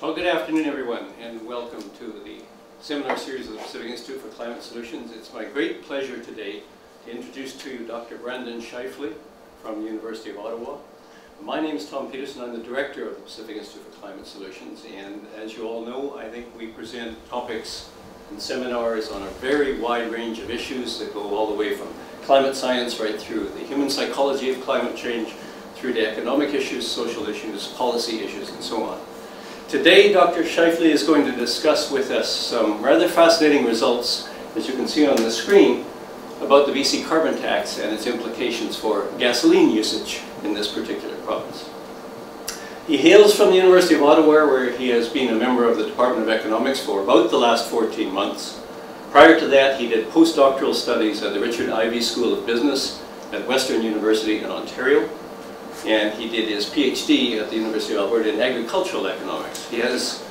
Well, good afternoon, everyone, and welcome to the seminar series of the Pacific Institute for Climate Solutions. It's my great pleasure today to introduce to you Dr. Brandon Shifley from the University of Ottawa. My name is Tom Peterson. I'm the director of the Pacific Institute for Climate Solutions, and as you all know, I think we present topics and seminars on a very wide range of issues that go all the way from climate science right through the human psychology of climate change, through to economic issues, social issues, policy issues, and so on. Today, Dr. Shifley is going to discuss with us some rather fascinating results, as you can see on the screen, about the BC carbon tax and its implications for gasoline usage in this particular province. He hails from the University of Ottawa, where he has been a member of the Department of Economics for about the last 14 months. Prior to that, he did postdoctoral studies at the Richard Ivey School of Business at Western University in Ontario. And he did his PhD at the University of Alberta in agricultural economics. He has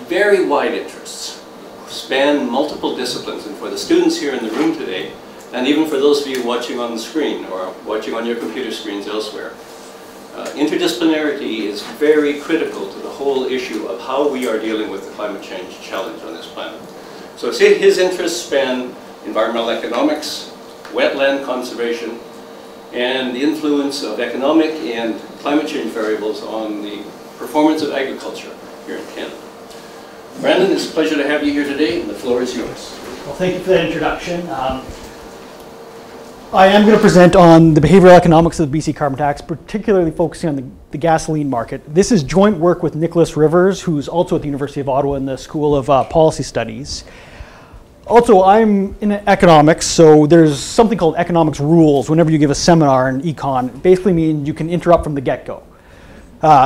very wide interests, span multiple disciplines, and for the students here in the room today, and even for those of you watching on the screen or watching on your computer screens elsewhere, interdisciplinarity is very critical to the whole issue of how we are dealing with the climate change challenge on this planet. So his interests span environmental economics, wetland conservation, and the influence of economic and climate change variables on the performance of agriculture here in Canada. Brandon, it's a pleasure to have you here today, and the floor is yours. Well, thank you for that introduction. I am going to present on the behavioral economics of the BC carbon tax, particularly focusing on the gasoline market. This is joint work with Nicholas Rivers, who's also at the University of Ottawa in the School of Policy Studies. Also, I'm in economics, so there's something called economics rules whenever you give a seminar in econ. It basically means you can interrupt from the get-go.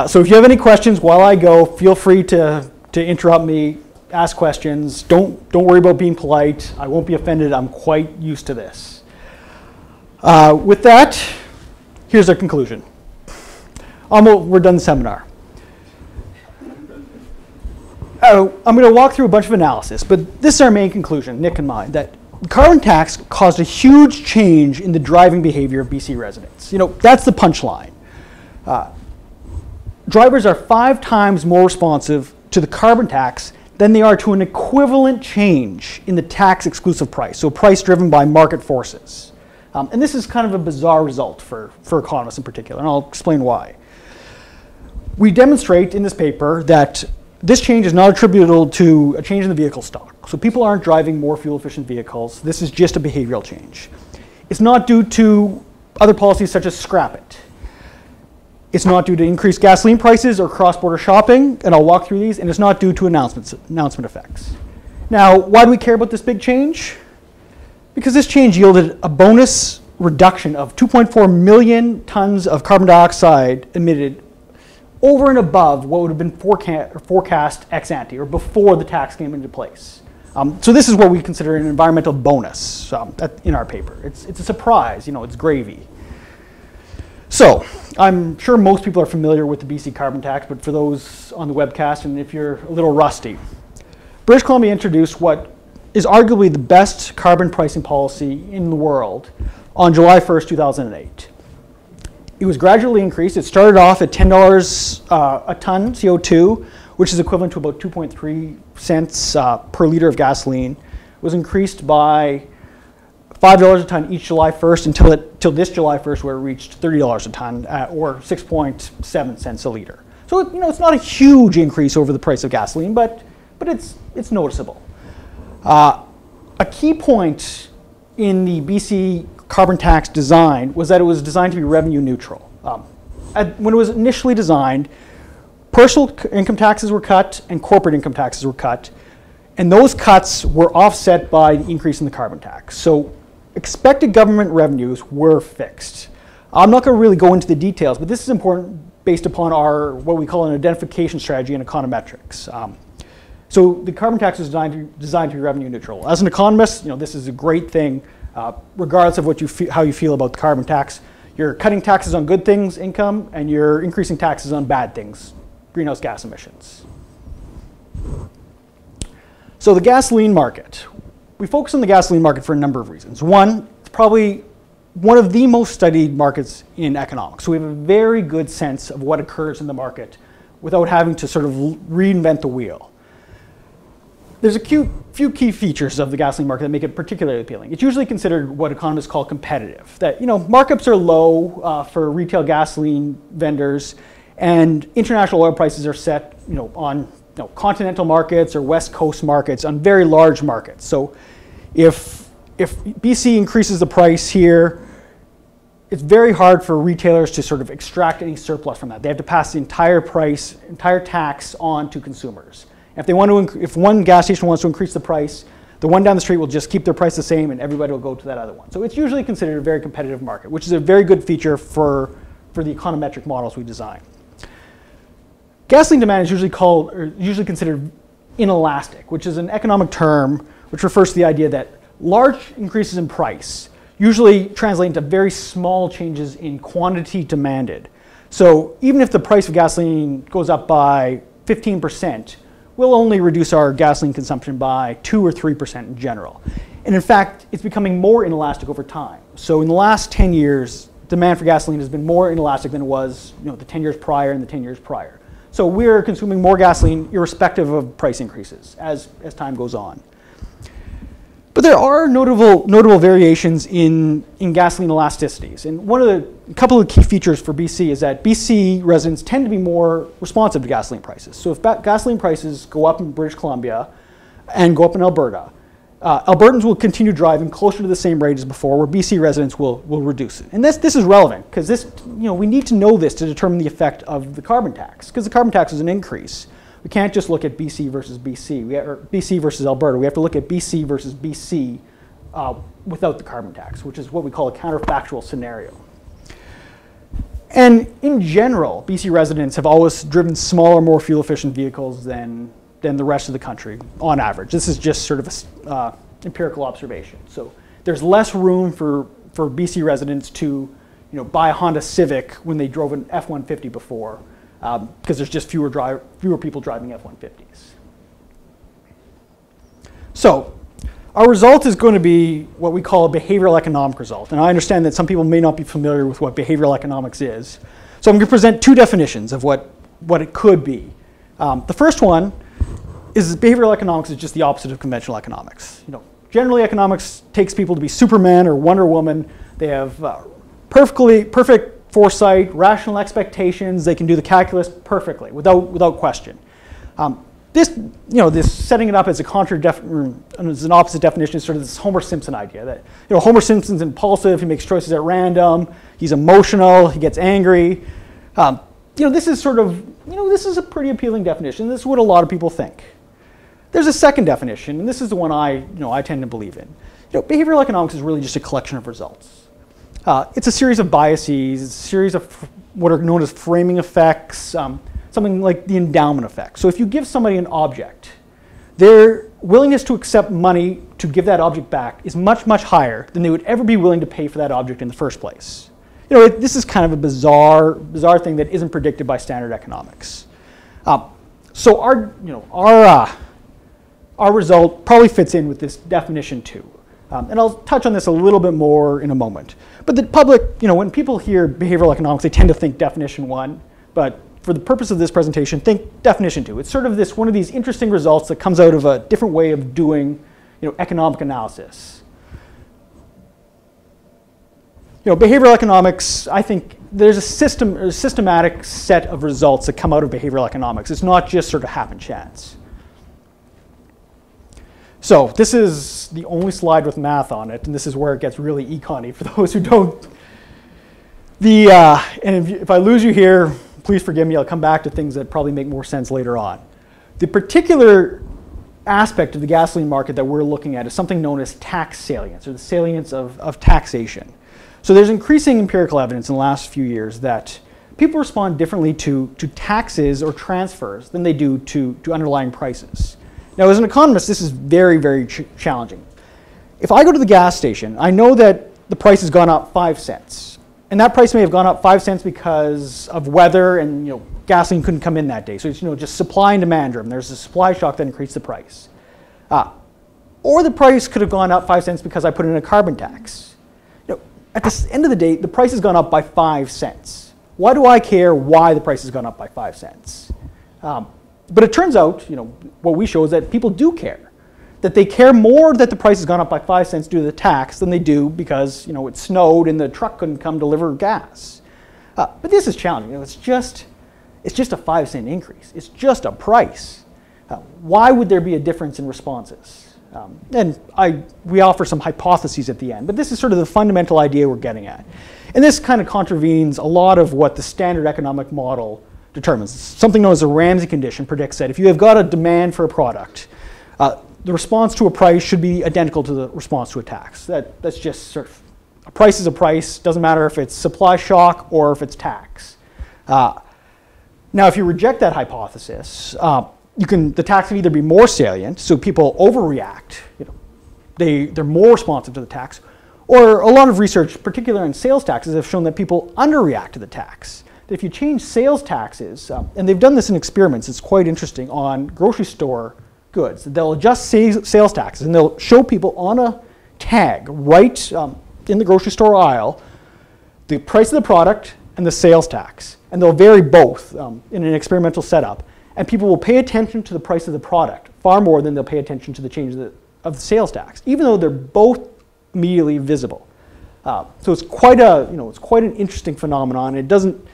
So if you have any questions while I go, feel free to interrupt me, ask questions. Don't worry about being polite. I won't be offended. I'm quite used to this. With that, here's our conclusion. We're done the seminar. I'm going to walk through a bunch of analysis, but this is our main conclusion, Nick and mine, that the carbon tax caused a huge change in the driving behavior of BC residents. You know, that's the punchline. Drivers are 5 times more responsive to the carbon tax than they are to an equivalent change in the tax exclusive price, so price driven by market forces. And this is kind of a bizarre result for economists in particular, and I'll explain why. We demonstrate in this paper that this change is not attributable to a change in the vehicle stock. So people aren't driving more fuel-efficient vehicles. This is just a behavioral change. It's not due to other policies such as scrap it. It's not due to increased gasoline prices or cross-border shopping, and I'll walk through these, and it's not due to announcement effects. Now, why do we care about this big change? Because this change yielded a bonus reduction of 2.4 million tons of carbon dioxide emitted over and above what would have been forecast ex ante, or before the tax came into place. So this is what we consider an environmental bonus in our paper. It's a surprise, you know, it's gravy. So I'm sure most people are familiar with the BC carbon tax, but for those on the webcast, and if you're a little rusty, British Columbia introduced what is arguably the best carbon pricing policy in the world on July 1st, 2008. It was gradually increased. It started off at $10 a ton CO2, which is equivalent to about 2.3 cents per liter of gasoline. It was increased by $5 a ton each July 1st until this July 1st, where it reached $30 a ton, or 6.7 cents a liter. So you know, it's not a huge increase over the price of gasoline, but it's noticeable. A key point in the BC carbon tax design was that it was designed to be revenue neutral. When it was initially designed, personal income taxes were cut and corporate income taxes were cut, and those cuts were offset by the increase in the carbon tax. So expected government revenues were fixed. I'm not going to really go into the details, but this is important based upon our what we call an identification strategy in econometrics. So the carbon tax is designed to be revenue neutral. As an economist, you know, this is a great thing. Regardless of how you feel about the carbon tax, you're cutting taxes on good things, income, and you're increasing taxes on bad things, greenhouse gas emissions. So the gasoline market. We focus on the gasoline market for a number of reasons. One, it's probably one of the most studied markets in economics. So we have a very good sense of what occurs in the market without having to sort of reinvent the wheel. There's a few key features of the gasoline market that make it particularly appealing. It's usually considered what economists call competitive. That markups are low for retail gasoline vendors, and international oil prices are set on continental markets or West Coast markets, on very large markets. So if BC increases the price here, it's very hard for retailers to sort of extract any surplus from that. They have to pass the entire tax on to consumers. If one gas station wants to increase the price, the one down the street will just keep their price the same and everybody will go to that other one. So it's usually considered a very competitive market, which is a very good feature for the econometric models we design. Gasoline demand is usually considered inelastic, which is an economic term which refers to the idea that large increases in price usually translate into very small changes in quantity demanded. So even if the price of gasoline goes up by 15%, we'll only reduce our gasoline consumption by 2 or 3% in general. And in fact, it's becoming more inelastic over time. So in the last 10 years, demand for gasoline has been more inelastic than it was the 10 years prior and the 10 years prior. So we're consuming more gasoline irrespective of price increases as time goes on. But there are notable variations in gasoline elasticities. And a couple of key features for BC is that BC residents tend to be more responsive to gasoline prices. So if gasoline prices go up in British Columbia and go up in Alberta, Albertans will continue driving closer to the same rate as before, where BC residents will reduce it. And this is relevant because we need to know this to determine the effect of the carbon tax, because the carbon tax is an increase. We can't just look at BC versus BC, or BC versus Alberta. We have to look at BC versus BC without the carbon tax, which is what we call a counterfactual scenario. And in general, BC residents have always driven smaller, more fuel-efficient vehicles than the rest of the country, on average. This is just sort of an empirical observation. So there's less room for BC residents to buy a Honda Civic when they drove an F-150 before, because there's just fewer people driving F-150s. So our result is going to be what we call a behavioral economic result. And I understand that some people may not be familiar with what behavioral economics is. So I'm going to present two definitions of what it could be. The first one is behavioral economics is just the opposite of conventional economics. Generally, economics takes people to be Superman or Wonder Woman. They have perfect foresight, rational expectations. They can do the calculus perfectly, without question. This setting it up as an opposite definition is sort of this Homer Simpson idea that Homer Simpson's impulsive, he makes choices at random, he's emotional, he gets angry. This is this is a pretty appealing definition. This is what a lot of people think. There's a second definition, and this is the one I tend to believe in. Behavioral economics is really just a collection of results. It's a series of biases, it's a series of what are known as framing effects, something like the endowment effect. So if you give somebody an object, their willingness to accept money to give that object back is much, much higher than they would ever be willing to pay for that object in the first place. This is kind of a bizarre thing that isn't predicted by standard economics. So our result probably fits in with this definition too. And I'll touch on this a little bit more in a moment. But the public, when people hear behavioral economics, they tend to think definition 1. But for the purpose of this presentation, think definition 2. It's sort of one of these interesting results that comes out of a different way of doing economic analysis. Behavioral economics, I think there's a systematic set of results that come out of behavioral economics. It's not just sort of happen chance. So this is the only slide with math on it, and this is where it gets really econ-y for those who don't. And if I lose you here, please forgive me. I'll come back to things that probably make more sense later on. The particular aspect of the gasoline market that we're looking at is something known as tax salience, or the salience of taxation. So there's increasing empirical evidence in the last few years that people respond differently to taxes or transfers than they do to underlying prices. Now, as an economist, this is very, very challenging. If I go to the gas station, I know that the price has gone up 5 cents. And that price may have gone up 5 cents because of weather and gasoline couldn't come in that day. So it's just supply and demand driven. There's a supply shock that increased the price. Or the price could have gone up 5 cents because I put in a carbon tax. At the end of the day, the price has gone up by 5 cents. Why do I care why the price has gone up by 5 cents? But it turns out, what we show is that people do care. That they care more that the price has gone up by 5 cents due to the tax than they do because it snowed and the truck couldn't come deliver gas. But this is challenging. It's just a 5 cent increase. It's just a price. Why would there be a difference in responses? And we offer some hypotheses at the end, but this is sort of the fundamental idea we're getting at. And this kind of contravenes a lot of what the standard economic model determines. Something known as a Ramsey condition predicts that if you have got a demand for a product, the response to a price should be identical to the response to a tax. That's just sort of, a price is a price, doesn't matter if it's supply shock or if it's tax. Now, if you reject that hypothesis, the tax can either be more salient, so people overreact, they're more responsive to the tax, or a lot of research, particularly on sales taxes, have shown that people underreact to the tax. That if you change sales taxes, and they've done this in experiments, it's quite interesting, on grocery store goods. They'll adjust sales taxes and they'll show people on a tag right in the grocery store aisle the price of the product and the sales tax. And they'll vary both in an experimental setup. And people will pay attention to the price of the product far more than they'll pay attention to the change of the sales tax, even though they're both immediately visible. So it's quite an interesting phenomenon. It doesn't,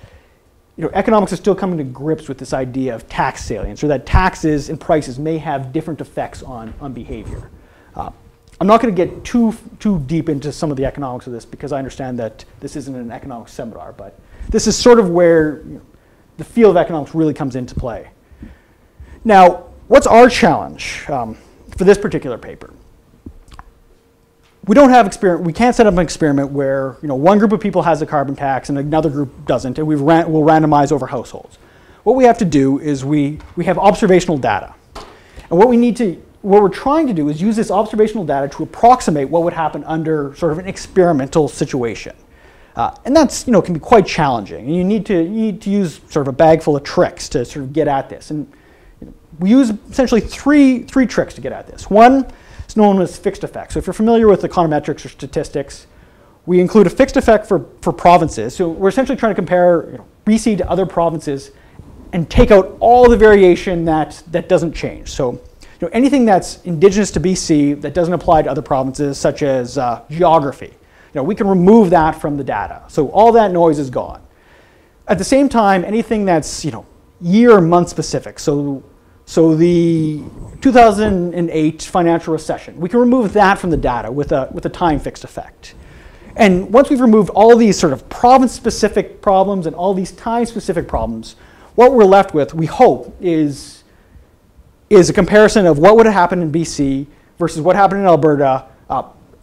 economics is still coming to grips with this idea of tax salience, or that taxes and prices may have different effects on behavior. I'm not going to get too deep into some of the economics of this because I understand that this isn't an economics seminar, but this is sort of where the field of economics really comes into play. Now, what's our challenge for this particular paper? We can't set up an experiment where one group of people has a carbon tax and another group doesn't, and we'll randomize over households. What we have to do is we have observational data. And what we're trying to do is use this observational data to approximate what would happen under sort of an experimental situation. And that's can be quite challenging. And you need to use sort of a bag full of tricks to sort of get at this. And we use essentially three tricks to get at this. One, it's known as fixed effects. So if you're familiar with econometrics or statistics, we include a fixed effect for provinces. So we're essentially trying to compare BC to other provinces and take out all the variation that doesn't change. So anything that's indigenous to BC that doesn't apply to other provinces, such as geography, we can remove that from the data. So all that noise is gone. At the same time, anything that's year or month specific. So the 2008 financial recession, we can remove that from the data with a time fixed effect. And once we've removed all these sort of province-specific problems and all these time-specific problems, what we're left with, we hope, is a comparison of what would have happened in BC versus what happened in Alberta,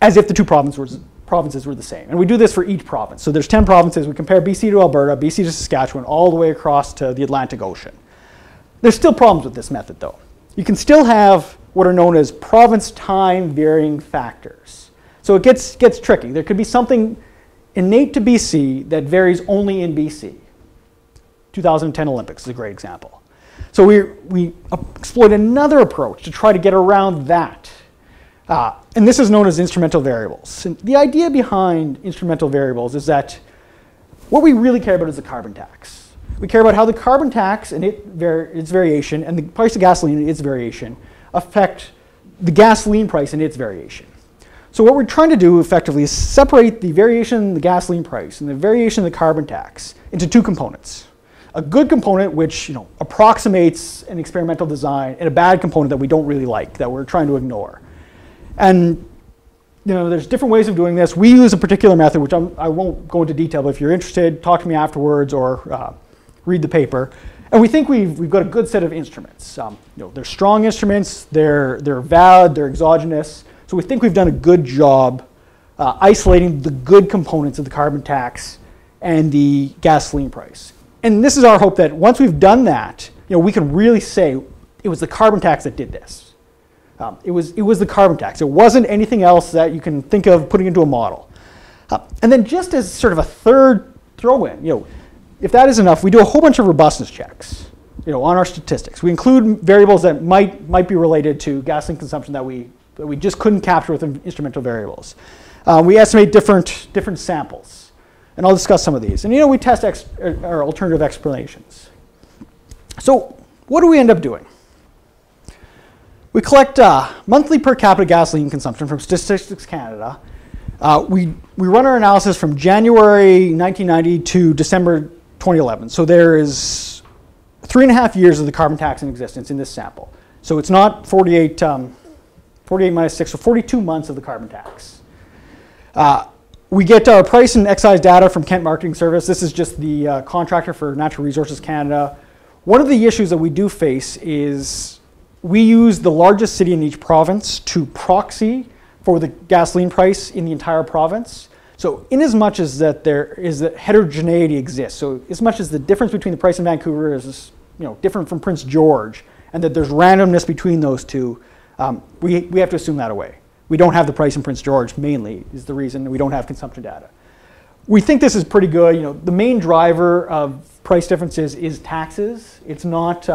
as if the two provinces were the same. And we do this for each province. So there's 10 provinces. We compare BC to Alberta, BC to Saskatchewan, all the way across to the Atlantic Ocean. There's still problems with this method, though. You can still have what are known as province time varying factors. So it gets tricky. There could be something innate to BC that varies only in BC. 2010 Olympics is a great example. So we exploit another approach to try to get around that. And this is known as instrumental variables. And the idea behind instrumental variables is that what we really care about is the carbon tax. We care about how the carbon tax and its variation and the price of gasoline and its variation affect the gasoline price and its variation. So what we're trying to do effectively is separate the variation in the gasoline price and the variation in the carbon tax into two components. A good component which approximates an experimental design, and a bad component that we don't really like, that we're trying to ignore. And there's different ways of doing this. We use a particular method, which I won't go into detail, but if you're interested, talk to me afterwards or read the paper. And we think we've got a good set of instruments. They're strong instruments, they're valid, they're exogenous. So we think we've done a good job isolating the good components of the carbon tax and the gasoline price. And this is our hope that once we've done that, we can really say it was the carbon tax that did this. It was the carbon tax. It wasn't anything else that you can think of putting into a model. And then just as sort of a third throw-in, if that is enough, we do a whole bunch of robustness checks, on our statistics. We include variables that might be related to gasoline consumption that we just couldn't capture with instrumental variables. We estimate different samples, and I'll discuss some of these. And we test our alternative explanations. So what do we end up doing? We collect monthly per capita gasoline consumption from Statistics Canada. We run our analysis from January 1990 to December 2011. So there is 3.5 years of the carbon tax in existence in this sample. So it's not 48 minus 6, so 42 months of the carbon tax. We get our price and excise data from Kent Marketing Service. This is just the contractor for Natural Resources Canada. One of the issues that we do face is we use the largest city in each province to proxy for the gasoline price in the entire province. So in as much as that there is that heterogeneity exists, so as much as the difference between the price in Vancouver is different from Prince George, and that there's randomness between those two, we have to assume that away. We don't have the price in Prince George, mainly, is the reason we don't have consumption data. We think this is pretty good. The main driver of price differences is taxes. It's not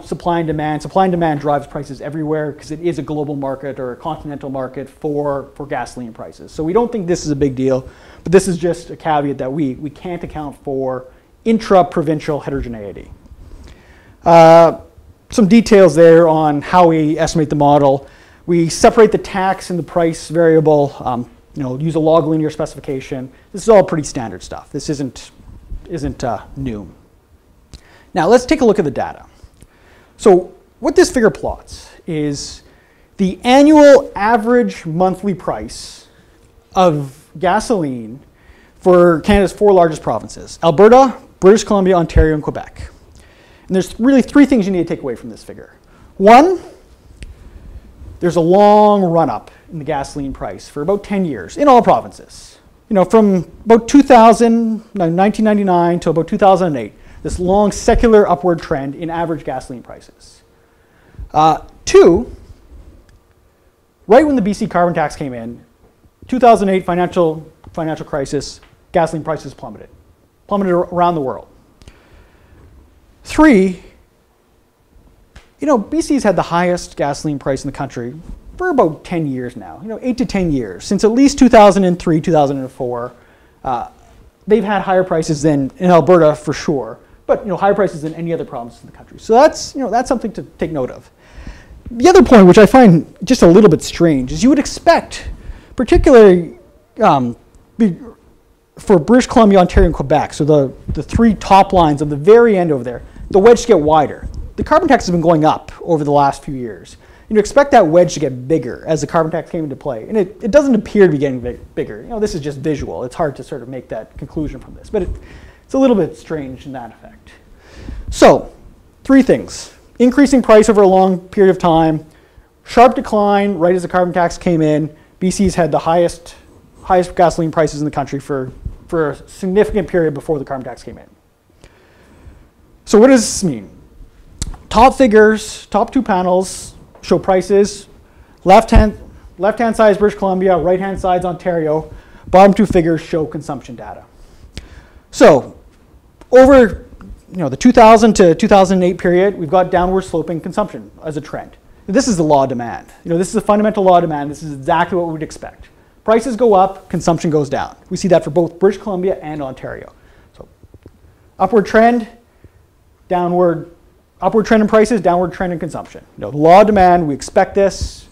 supply and demand. Supply and demand drives prices everywhere because it is a global market or a continental market for gasoline prices. So we don't think this is a big deal, but this is just a caveat that we can't account for intra-provincial heterogeneity. Some details there on how we estimate the model. We separate the tax and the price variable, use a log linear specification. This is all pretty standard stuff. This isn't new. Now let's take a look at the data. So what this figure plots is the annual average monthly price of gasoline for Canada's 4 largest provinces: Alberta, British Columbia, Ontario, and Quebec. And there's really 3 things you need to take away from this figure. One, there's a long run-up in the gasoline price for about 10 years in all provinces. From about 1999 to about 2008, this long secular upward trend in average gasoline prices. 2, right when the BC carbon tax came in, 2008 financial crisis, gasoline prices plummeted around the world. 3, BC's had the highest gasoline price in the country for about 10 years now, 8 to 10 years. Since at least 2003, 2004, they've had higher prices than in Alberta for sure, but higher prices than any other province in the country. So that's something to take note of. The other point, which I find just a little bit strange, is you would expect, particularly for British Columbia, Ontario, and Quebec, so the 3 top lines on the very end over there, the wedge to get wider. The carbon tax has been going up over the last few years. You expect that wedge to get bigger as the carbon tax came into play, and it doesn't appear to be getting bigger. This is just visual. It's hard to sort of make that conclusion from this, but it's a little bit strange in that effect. So, 3 things: increasing price over a long period of time, sharp decline right as the carbon tax came in. BC's had the highest gasoline prices in the country for a significant period before the carbon tax came in. So what does this mean? Top figures, top 2 panels show prices. Left-hand side is British Columbia, right-hand side is Ontario. Bottom 2 figures show consumption data. So over the 2000 to 2008 period, we've got downward sloping consumption as a trend. This is the law of demand. This is a fundamental law of demand. This is exactly what we would expect. Prices go up, consumption goes down. We see that for both British Columbia and Ontario. So upward trend, upward trend in prices, downward trend in consumption. The law of demand, we expect this.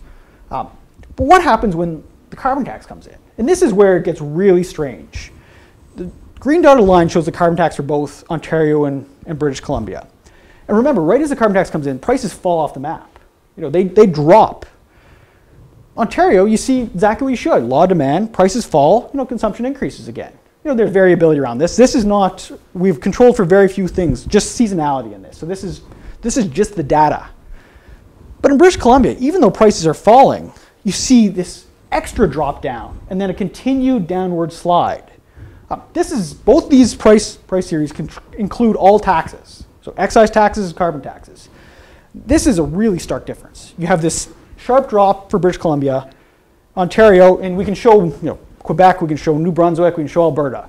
But what happens when the carbon tax comes in? And this is where it gets really strange. The green dotted line shows the carbon tax for both Ontario and British Columbia. And remember, right as the carbon tax comes in, prices fall off the map. They drop. Ontario, you see exactly what you should. Law of demand, prices fall, consumption increases again. There's variability around this. This is not, we've controlled for very few things, just seasonality in this. So this is just the data. But in British Columbia, even though prices are falling, you see this extra drop down and then a continued downward slide. Both these price series include all taxes. So excise taxes, carbon taxes. This is a really stark difference. You have this sharp drop for British Columbia, Ontario, and we can show Quebec, we can show New Brunswick, we can show Alberta.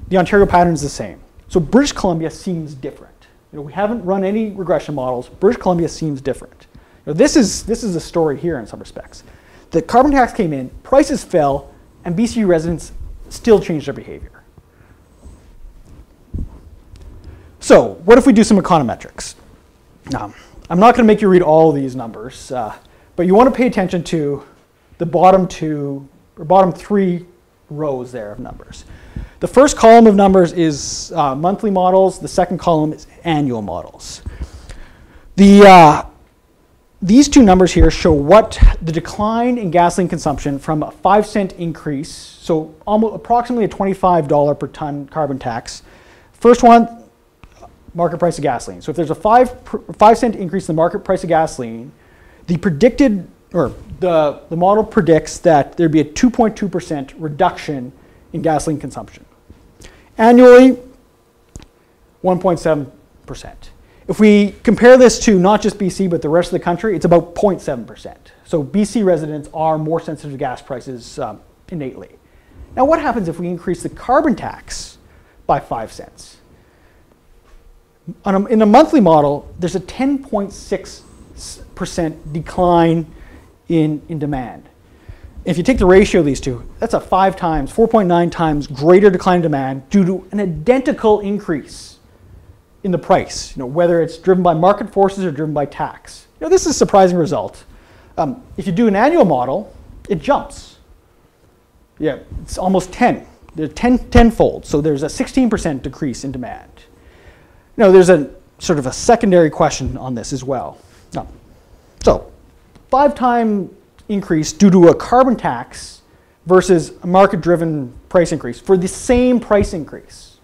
The Ontario pattern is the same. So British Columbia seems different. We haven't run any regression models. British Columbia seems different. This is the story here in some respects. The carbon tax came in, prices fell, and BC residents still changed their behavior. So what if we do some econometrics? I'm not going to make you read all of these numbers, but you want to pay attention to the bottom three rows there of numbers. The first column of numbers is monthly models. The second column is annual models. These two numbers here show what the decline in gasoline consumption from a 5-cent increase, so almost approximately a $25 per ton carbon tax. First one, market price of gasoline. So if there's a 5-cent increase in the market price of gasoline, the model predicts that there'd be a 2.2% reduction in gasoline consumption. Annually, 1.7%. If we compare this to not just BC, but the rest of the country, it's about 0.7%. So BC residents are more sensitive to gas prices innately. Now what happens if we increase the carbon tax by 5 cents? In a monthly model, there's a 10.6% decline in demand. If you take the ratio of these two, that's a 4.9 times greater decline in demand due to an identical increase in the price, whether it's driven by market forces or driven by tax. This is a surprising result. If you do an annual model, it jumps. Yeah, it's almost 10. They're tenfold. So there's a 16% decrease in demand. There's a sort of a secondary question on this as well. So 5-time increase due to a carbon tax versus a market-driven price increase for the same price increase.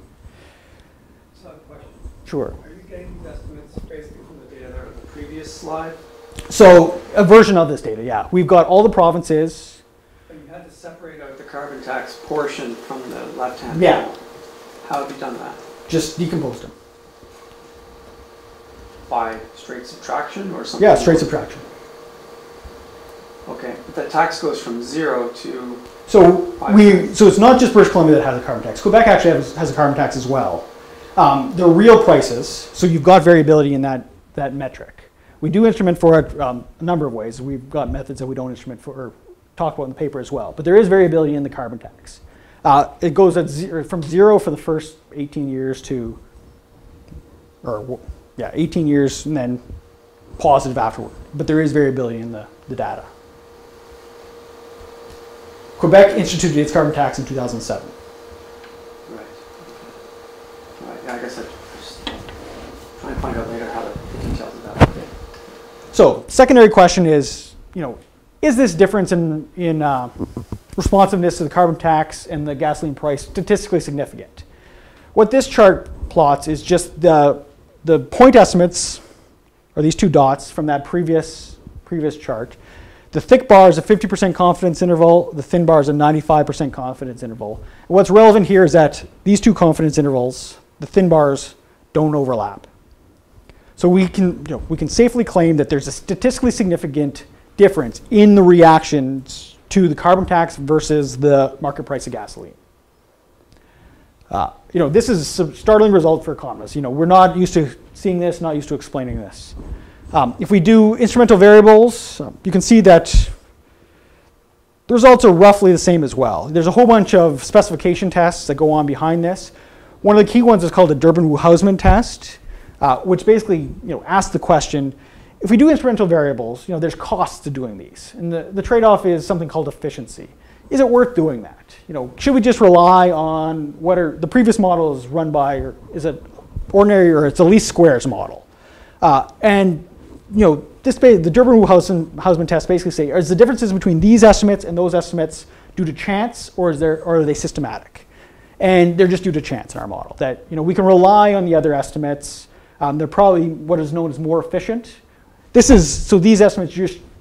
Sure. Are you getting these estimates basically from the data that are on the previous slide? So a version of this data, yeah. We've got all the provinces. But you had to separate out the carbon tax portion from the left-hand Yeah. panel. How have you done that? Just decomposed them. By straight subtraction or something? Yeah, straight subtraction. Okay, but that tax goes from 0 to... So it's not just British Columbia that has a carbon tax. Quebec actually has a carbon tax as well. They're real prices, so you've got variability in that metric. We do instrument for it a number of ways. We've got methods that we don't instrument for or talk about in the paper as well. But there is variability in the carbon tax. It goes from 0 for the first 18 years to, 18 years and then positive afterward. But there is variability in the data. Quebec instituted its carbon tax in 2007. Yeah, I guess I'm just trying to find out later how the details of that. Okay. So, secondary question is, is this difference in responsiveness to the carbon tax and the gasoline price statistically significant? What this chart plots is just the point estimates, or these two dots from that previous chart. The thick bar is a 50% confidence interval. The thin bar is a 95% confidence interval. And what's relevant here is that these two confidence intervals, the thin bars, don't overlap. So we can safely claim that there's a statistically significant difference in the reactions to the carbon tax versus the market price of gasoline. This is a startling result for economists. We're not used to seeing this, not used to explaining this. If we do instrumental variables, you can see that the results are roughly the same as well. There's a whole bunch of specification tests that go on behind this. One of the key ones is called the Durbin-Wüst-Haussmann test, which basically asks the question, if we do instrumental variables, there's costs to doing these. And the trade-off is something called efficiency. Is it worth doing that? Should we just rely on what the previous model is run by, or is it ordinary, or it's a least squares model? The Durbin-Wüst-Haussmann test basically say, is the differences between these estimates and those estimates due to chance, or are they systematic? And they're just due to chance in our model. That we can rely on the other estimates. They're probably what is known as more efficient. So these estimates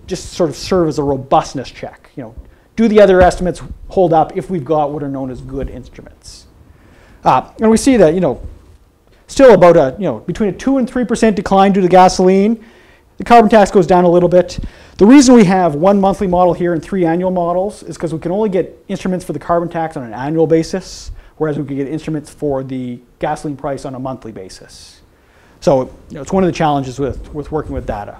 just sort of serve as a robustness check. Do the other estimates hold up if we've got what are known as good instruments? And we see that still about between a 2 and 3% decline due to gasoline. The carbon tax goes down a little bit. The reason we have one monthly model here and 3 annual models is because we can only get instruments for the carbon tax on an annual basis, whereas we can get instruments for the gasoline price on a monthly basis. So it's one of the challenges with working with data.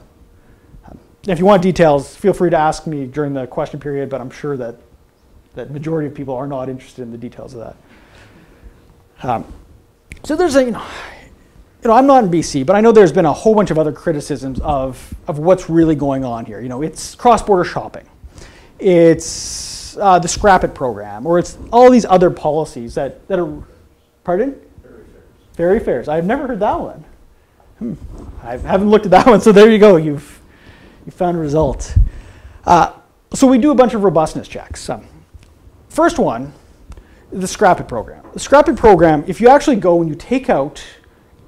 If you want details, feel free to ask me during the question period, but I'm sure that majority of people are not interested in the details of that. So there's I'm not in BC, but I know there's been a whole bunch of other criticisms of what's really going on here. It's cross-border shopping. It's the Scrap It program, or it's all these other policies that are, pardon? Ferry fares. I've never heard that one. I haven't looked at that one, so there you go. You found a result. So we do a bunch of robustness checks. First one, the Scrap It program. The Scrap It program, if you actually go and you take out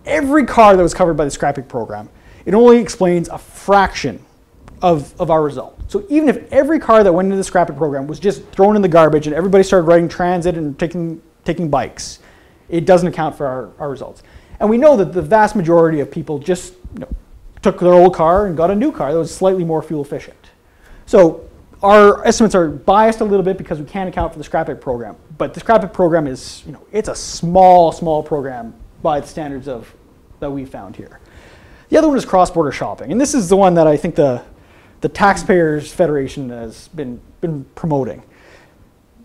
every car that was covered by the Scrap It program, it only explains a fraction of our result. So even if every car that went into the Scrap It program was just thrown in the garbage and everybody started riding transit and taking bikes, it doesn't account for our results. And we know that the vast majority of people just took their old car and got a new car that was slightly more fuel efficient. So our estimates are biased a little bit because we can't account for the Scrap It program. But the Scrap It program is, it's a small program by the standards that we found here. The other one is cross-border shopping. And this is the one that I think the Taxpayers Federation has been promoting.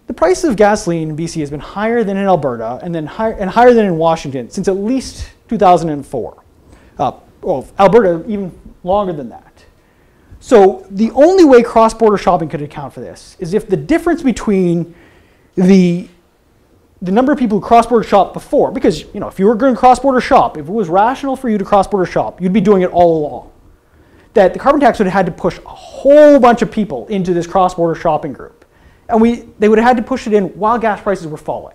The price of gasoline in BC has been higher than in Alberta and higher than in Washington since at least 2004. Well, Alberta even longer than that. So the only way cross-border shopping could account for this is if the difference between the number of people who cross-border shop before, because if you were going to cross-border shop, if it was rational for you to cross-border shop, you'd be doing it all along. That the carbon tax would have had to push a whole bunch of people into this cross-border shopping group. And they would have had to push it in while gas prices were falling.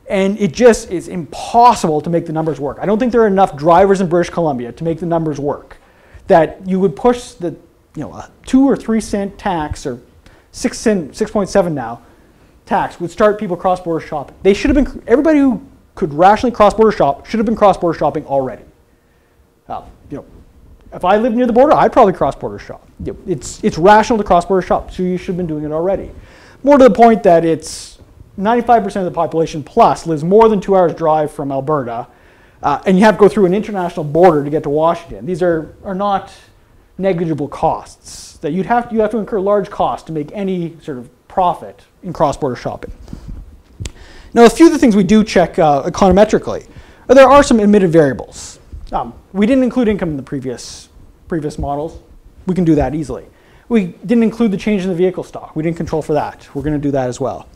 And it just is impossible to make the numbers work. I don't think there are enough drivers in British Columbia to make the numbers work. That you would push the a 2 or 3 cent tax, or 6.7 now, tax would start people cross-border shopping. They should have been, everybody who could rationally cross-border shop should have been cross-border shopping already. If I lived near the border, I'd probably cross-border shop. It's rational to cross-border shop, so you should have been doing it already. More to the point that it's 95% of the population plus lives more than 2 hours drive from Alberta, and you have to go through an international border to get to Washington. These are not negligible costs. That you have to incur large costs to make any sort of profit in cross-border shopping. Now, a few of the things we do check econometrically, there are some admitted variables. We didn't include income in the previous models. We can do that easily. We didn't include the change in the vehicle stock. We didn't control for that. We're going to do that as well.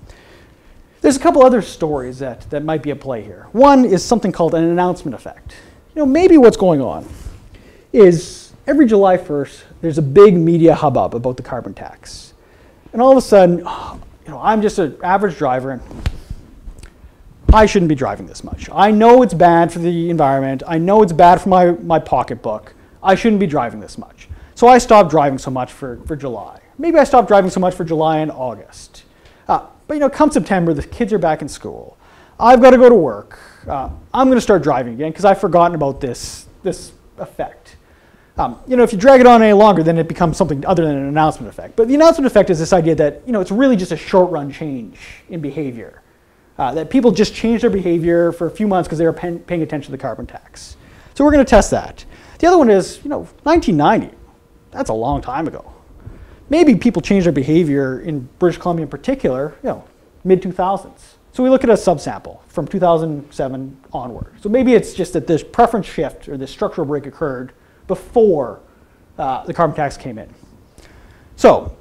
There's a couple other stories that might be at play here. One is something called an announcement effect. Maybe what's going on is every July 1st, there's a big media hubbub about the carbon tax. And all of a sudden, I'm just an average driver and I shouldn't be driving this much. I know it's bad for the environment. I know it's bad for my pocketbook. I shouldn't be driving this much. So I stopped driving so much for July. Maybe I stopped driving so much for July and August. But come September, the kids are back in school. I've got to go to work. I'm going to start driving again because I've forgotten about this effect. If you drag it on any longer, then it becomes something other than an announcement effect. But the announcement effect is this idea that it's really just a short-run change in behavior. That people just change their behavior for a few months because they were paying attention to the carbon tax. So we're going to test that. The other one is, 1990. That's a long time ago. Maybe people change their behavior in British Columbia in particular, mid-2000s. So we look at a subsample from 2007 onward. So maybe it's just that this preference shift or this structural break occurred before the carbon tax came in. So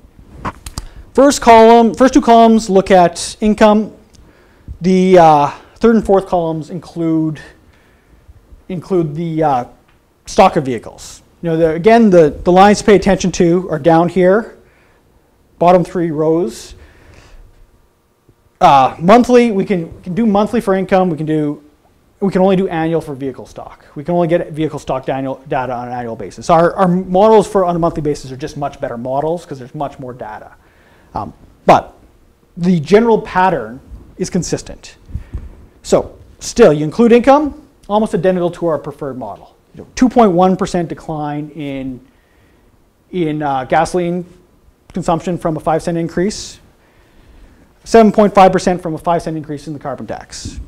first two columns look at income. The third and fourth columns include the stock of vehicles. Again, the lines to pay attention to are down here, bottom 3 rows. Monthly, we can do monthly for income. We can only do annual for vehicle stock. We can only get vehicle stock data on an annual basis. Our models on a monthly basis are just much better models because there's much more data. But the general pattern is consistent. So still, you include income, almost identical to our preferred model. 2.1% decline in gasoline consumption from a 5-cent increase, 7.5% from a 5-cent increase in the carbon tax.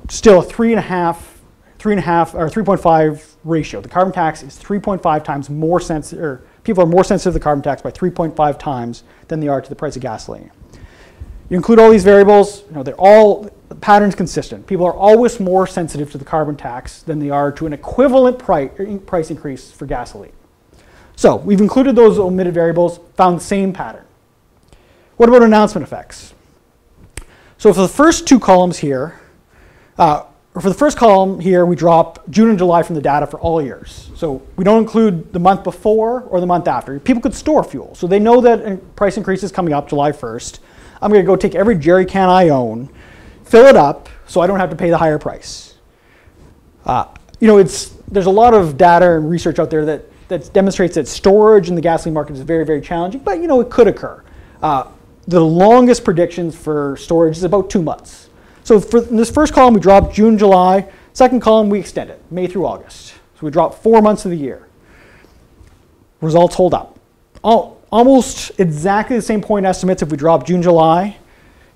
Still a 3.5 ratio. The carbon tax is 3.5 times more sensitive, or people are more sensitive to the carbon tax by 3.5 times than they are to the price of gasoline. You include all these variables, they're all the pattern's consistent. People are always more sensitive to the carbon tax than they are to an equivalent price increase for gasoline. So we've included those omitted variables, found the same pattern. What about announcement effects? So for the first two columns here, or for the first column here, we drop June and July from the data for all years. So we don't include the month before or the month after. People could store fuel. So they know that a price increase is coming up July 1st. I'm going to go take every jerry can I own, fill it up, so I don't have to pay the higher price. There's a lot of data and research out there that demonstrates that storage in the gasoline market is very, very challenging, but it could occur. The longest predictions for storage is about 2 months. So in this first column, we drop June, July. Second column, we extend it, May through August. So we drop 4 months of the year. Results hold up. Almost exactly the same point estimates if we drop June, July.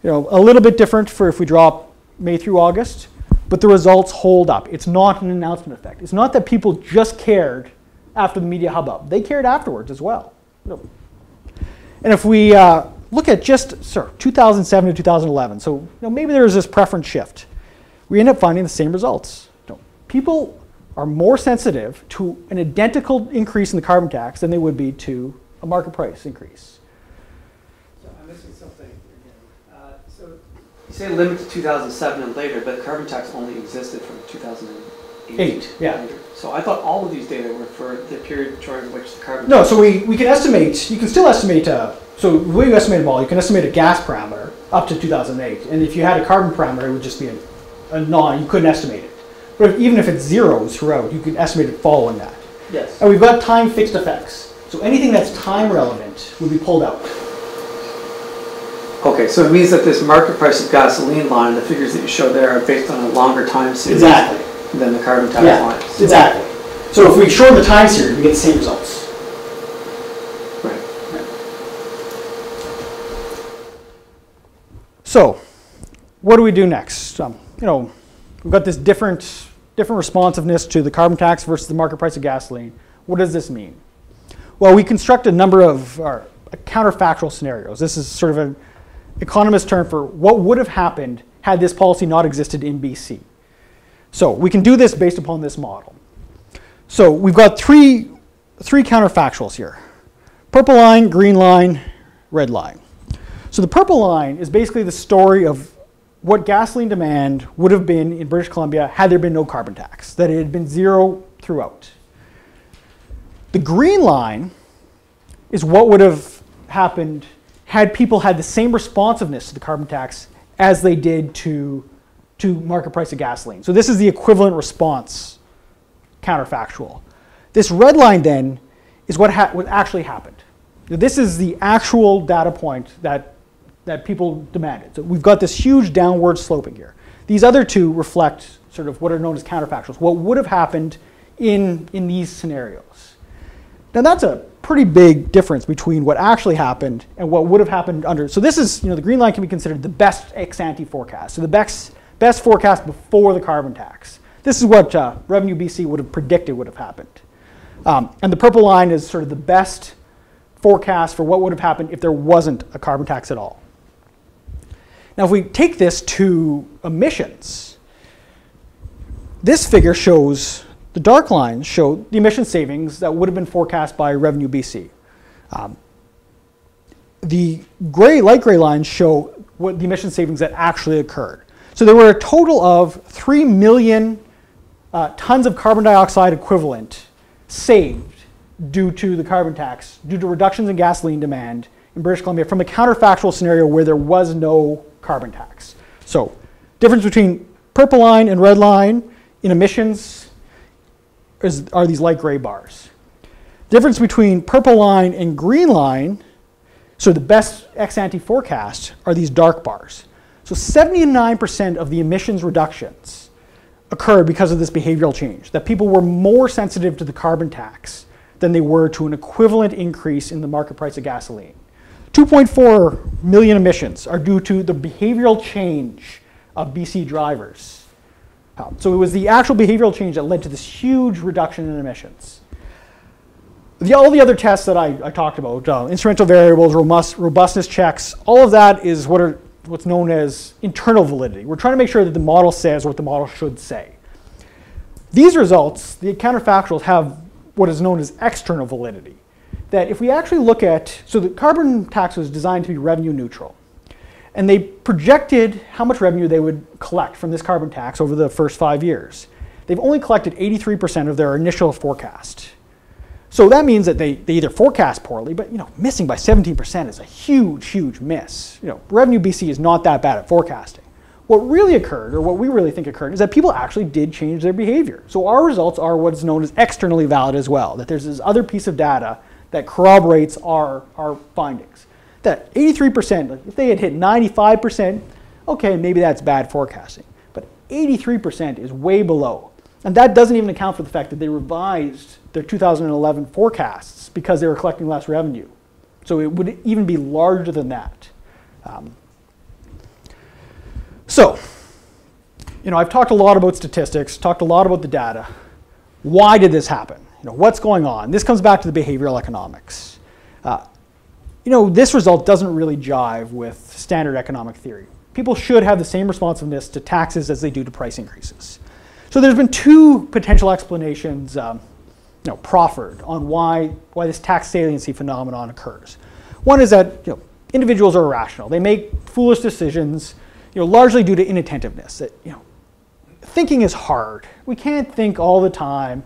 A little bit different for if we drop May through August, but the results hold up. It's not an announcement effect. It's not that people just cared after the media hubbub. They cared afterwards as well. And if we look at just 2007 to 2011, so maybe there was this preference shift. We end up finding the same results. People are more sensitive to an identical increase in the carbon tax than they would be to a market price increase. So I'm missing something again. So you say limit to 2007 and later, but carbon tax only existed from 2008. Yeah. So I thought all of these data were for the period during which the carbon. No, so we can estimate. You can still estimate. So the way you estimate them all, you can estimate a gas parameter up to 2008, and if you had a carbon parameter, it would just be a non. You couldn't estimate it. But even if it's zeros throughout, you can estimate it following that. Yes. And we've got time fixed effects. So anything that's time relevant would be pulled out. Okay, so it means that this market price of gasoline line, the figures that you show there are based on a longer time series than the carbon tax lines. Exactly. So if we shorten the time series, we get the same results. Right. So what do we do next? We've got this different responsiveness to the carbon tax versus the market price of gasoline. What does this mean? Well, we construct a number of counterfactual scenarios. This is sort of an economist term for what would have happened had this policy not existed in BC. So we can do this based upon this model. So we've got three counterfactuals here. Purple line, green line, red line. So the purple line is basically the story of what gasoline demand would have been in British Columbia had there been no carbon tax, that it had been zero throughout. The green line is what would have happened had people had the same responsiveness to the carbon tax as they did to market price of gasoline. So this is the equivalent response counterfactual. This red line then is what actually happened. This is the actual data point that people demanded. So we've got this huge downward sloping here. These other two reflect sort of what are known as counterfactuals, what would have happened in these scenarios. Now that's a pretty big difference between what actually happened and what would have happened under. So this is, the green line can be considered the best ex-ante forecast. So the best forecast before the carbon tax. This is what Revenue BC would have predicted would have happened. And the purple line is sort of the best forecast for what would have happened if there wasn't a carbon tax at all. Now if we take this to emissions, this figure shows, the dark lines show the emission savings that would have been forecast by Revenue BC. The light gray lines show what the emission savings that actually occurred. So there were a total of 3 million tons of carbon dioxide equivalent saved due to the carbon tax, due to reductions in gasoline demand in British Columbia from a counterfactual scenario where there was no carbon tax. So difference between purple line and red line in emissions are these light gray bars. Difference between purple line and green line, so the best ex-ante forecast, are these dark bars. So 79% of the emissions reductions occurred because of this behavioral change, that people were more sensitive to the carbon tax than they were to an equivalent increase in the market price of gasoline. 2.4 million emissions are due to the behavioral change of BC drivers. So it was the actual behavioral change that led to this huge reduction in emissions. All the other tests that I talked about, instrumental variables, robustness checks, all of that is what are what's known as internal validity. We're trying to make sure that the model says what the model should say. These results, the counterfactuals, have what is known as external validity. That if we actually look at, so the carbon tax was designed to be revenue neutral. And they projected how much revenue they would collect from this carbon tax over the first 5 years. They've only collected 83% of their initial forecast. So that means that they either forecast poorly, but missing by 17% is a huge, huge miss. Revenue BC is not that bad at forecasting. What really occurred, or what we really think occurred, is that people actually did change their behavior. So our results are what's known as externally valid as well, that there's this other piece of data that corroborates our findings. That 83%, if they had hit 95%, okay, maybe that's bad forecasting. But 83% is way below. And that doesn't even account for the fact that they revised their 2011 forecasts because they were collecting less revenue. So it would even be larger than that. I've talked a lot about statistics, talked a lot about the data. Why did this happen? What's going on? This comes back to the behavioral economics. This result doesn't really jive with standard economic theory. People should have the same responsiveness to taxes as they do to price increases. So there's been two potential explanations proffered on why this tax saliency phenomenon occurs. One is that individuals are irrational. They make foolish decisions largely due to inattentiveness. That, thinking is hard. We can't think all the time.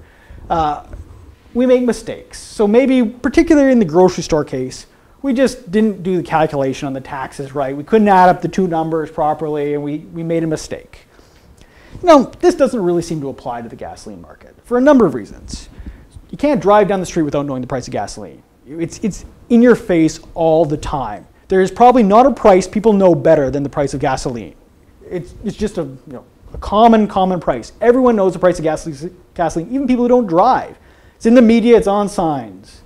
We make mistakes. So maybe, particularly in the grocery store case, we just didn't do the calculation on the taxes right. We couldn't add up the two numbers properly, and we made a mistake. This doesn't really seem to apply to the gasoline market for a number of reasons. You can't drive down the street without knowing the price of gasoline. It's in your face all the time. There is probably not a price people know better than the price of gasoline. It's just a common price. Everyone knows the price of gasoline, even people who don't drive. It's in the media, it's on signs.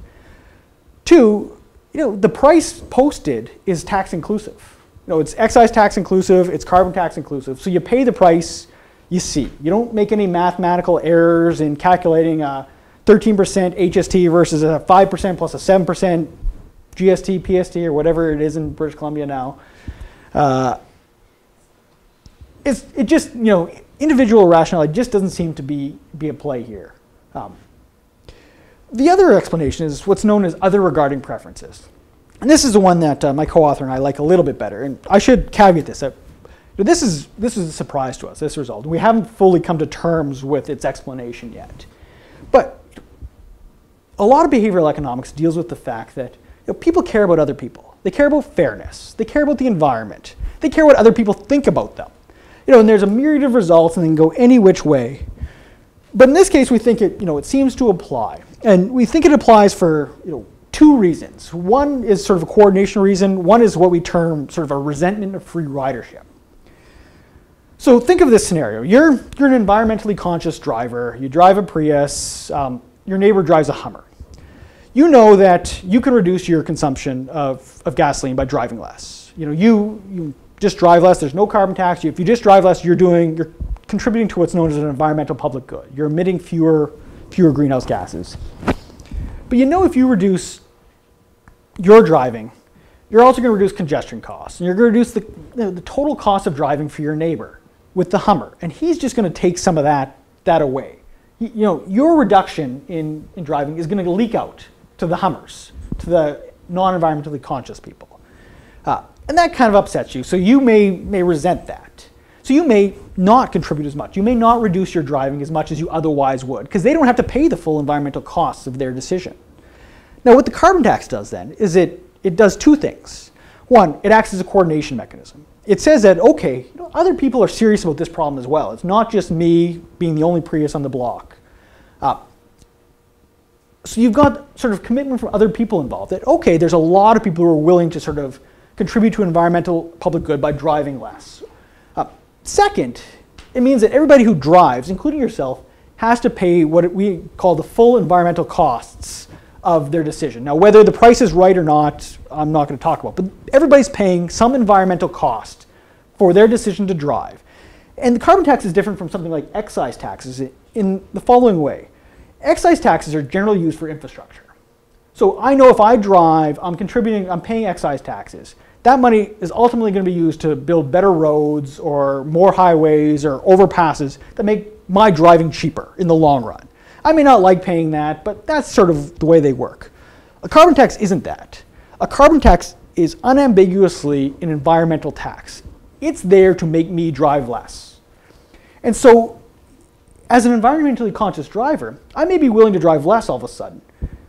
Two, the price posted is tax inclusive. It's excise tax inclusive, it's carbon tax inclusive. So you pay the price you see. You don't make any mathematical errors in calculating a 13% HST versus a 5% plus a 7% GST, PST, or whatever it is in British Columbia now. It just, individual rationality just doesn't seem to be at play here. The other explanation is what's known as other regarding preferences. And this is the one that my co-author and I like a little bit better. And I should caveat this. This is a surprise to us, this result. We haven't fully come to terms with its explanation yet. But a lot of behavioral economics deals with the fact that people care about other people. They care about fairness. They care about the environment. They care what other people think about them. And there's a myriad of results and they can go any which way. But in this case, we think it seems to apply. And we think it applies for two reasons. One is sort of a coordination reason. One is what we term sort of a resentment of free ridership. So think of this scenario. You're an environmentally conscious driver. You drive a Prius. Your neighbor drives a Hummer. You know that you can reduce your consumption of gasoline by driving less. You just drive less. There's no carbon tax. If you just drive less, you're contributing to what's known as an environmental public good. You're emitting fewer greenhouse gases. But if you reduce your driving, you're also going to reduce congestion costs. And you're going to reduce the total cost of driving for your neighbor with the Hummer. And he's just going to take some of that away. Your reduction in driving is going to leak out to the Hummers, to the non-environmentally conscious people. And that kind of upsets you. So you may resent that. So you may not contribute as much. You may not reduce your driving as much as you otherwise would, because they don't have to pay the full environmental costs of their decision. Now, what the carbon tax does then is it does two things. One, it acts as a coordination mechanism. It says that, okay, other people are serious about this problem as well. It's not just me being the only Prius on the block. So you've got sort of commitment from other people involved that, okay, there's a lot of people who are willing to sort of contribute to environmental public good by driving less. Second, it means that everybody who drives, including yourself, has to pay what we call the full environmental costs of their decision. Now, whether the price is right or not, I'm not going to talk about, but everybody's paying some environmental cost for their decision to drive. And the carbon tax is different from something like excise taxes in the following way. Excise taxes are generally used for infrastructure. So I know if I drive, I'm paying excise taxes. that money is ultimately going to be used to build better roads or more highways or overpasses that make my driving cheaper in the long run. I may not like paying that, but that's sort of the way they work. A carbon tax isn't that. A carbon tax is unambiguously an environmental tax. It's there to make me drive less. And so, as an environmentally conscious driver, I may be willing to drive less all of a sudden,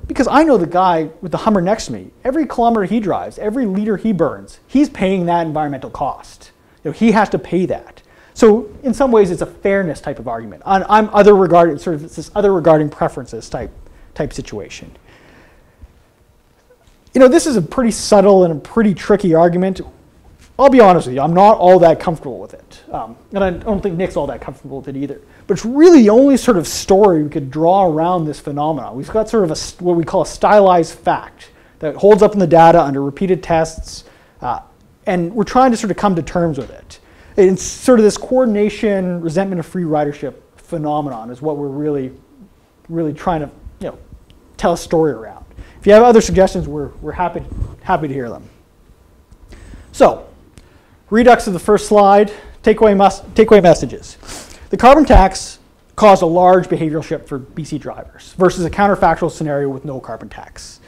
because I know the guy with the Hummer next to me, every kilometer he drives, every liter he burns, he's paying that environmental cost. He has to pay that. So in some ways, it's a fairness type of argument. I'm other regarding, sort of it's this other regarding preferences type situation. This is a pretty subtle and a pretty tricky argument. I'll be honest with you, I'm not all that comfortable with it. And I don't think Nick's all that comfortable with it either. But it's really the only sort of story we could draw around this phenomenon. We've got sort of what we call a stylized fact that holds up in the data under repeated tests. And we're trying to sort of come to terms with it. It's sort of this coordination, resentment of free ridership phenomenon is what we're really trying to tell a story around. If you have other suggestions, we're happy to hear them. So, redux of the first slide, takeaway messages. The carbon tax caused a large behavioral shift for BC drivers versus a counterfactual scenario with no carbon tax.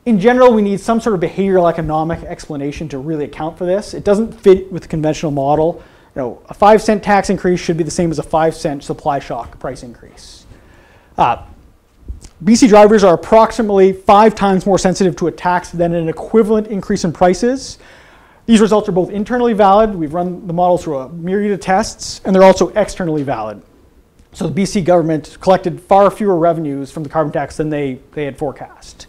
In general, we need some sort of behavioral economic explanation to really account for this. It doesn't fit with the conventional model. A 5-cent tax increase should be the same as a 5-cent supply shock price increase. BC drivers are approximately 5 times more sensitive to a tax than an equivalent increase in prices. These results are both internally valid. We've run the model through a myriad of tests, and they're also externally valid. So the BC government collected far fewer revenues from the carbon tax than they had forecast.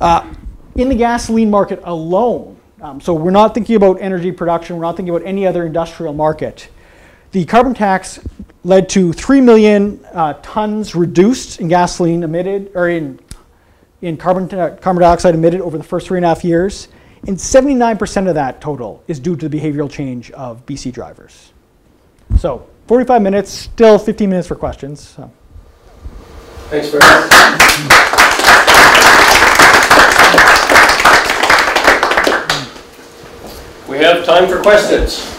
In the gasoline market alone, so we're not thinking about energy production, we're not thinking about any other industrial market, the carbon tax led to 3 million tons reduced in gasoline emitted, or in carbon dioxide emitted over the first 3.5 years, and 79% of that total is due to the behavioral change of BC drivers. So 45 minutes, still 15 minutes for questions. So. Thanks very much. We have time for questions.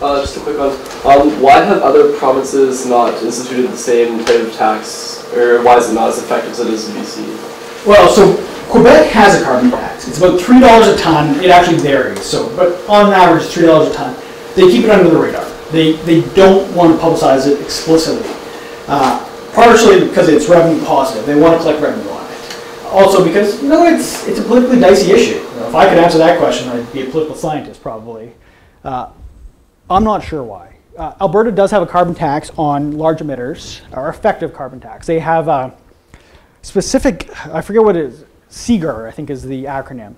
Just a quick one. Why have other provinces not instituted the same type of tax, or why is it not as effective as it is in BC? Well, so Quebec has a carbon tax. It's about $3 a ton. It actually varies. So, but on average, it's $3 a ton. They keep it under the radar. They don't want to publicize it explicitly. Partially because it's revenue positive. They want to collect revenue on it. Also because it's a politically dicey issue. If I could answer that question, I'd be a political scientist probably. I'm not sure why. Alberta does have a carbon tax on large emitters, or effective carbon tax. They have a specific, I forget what it is, CGAR, I think is the acronym.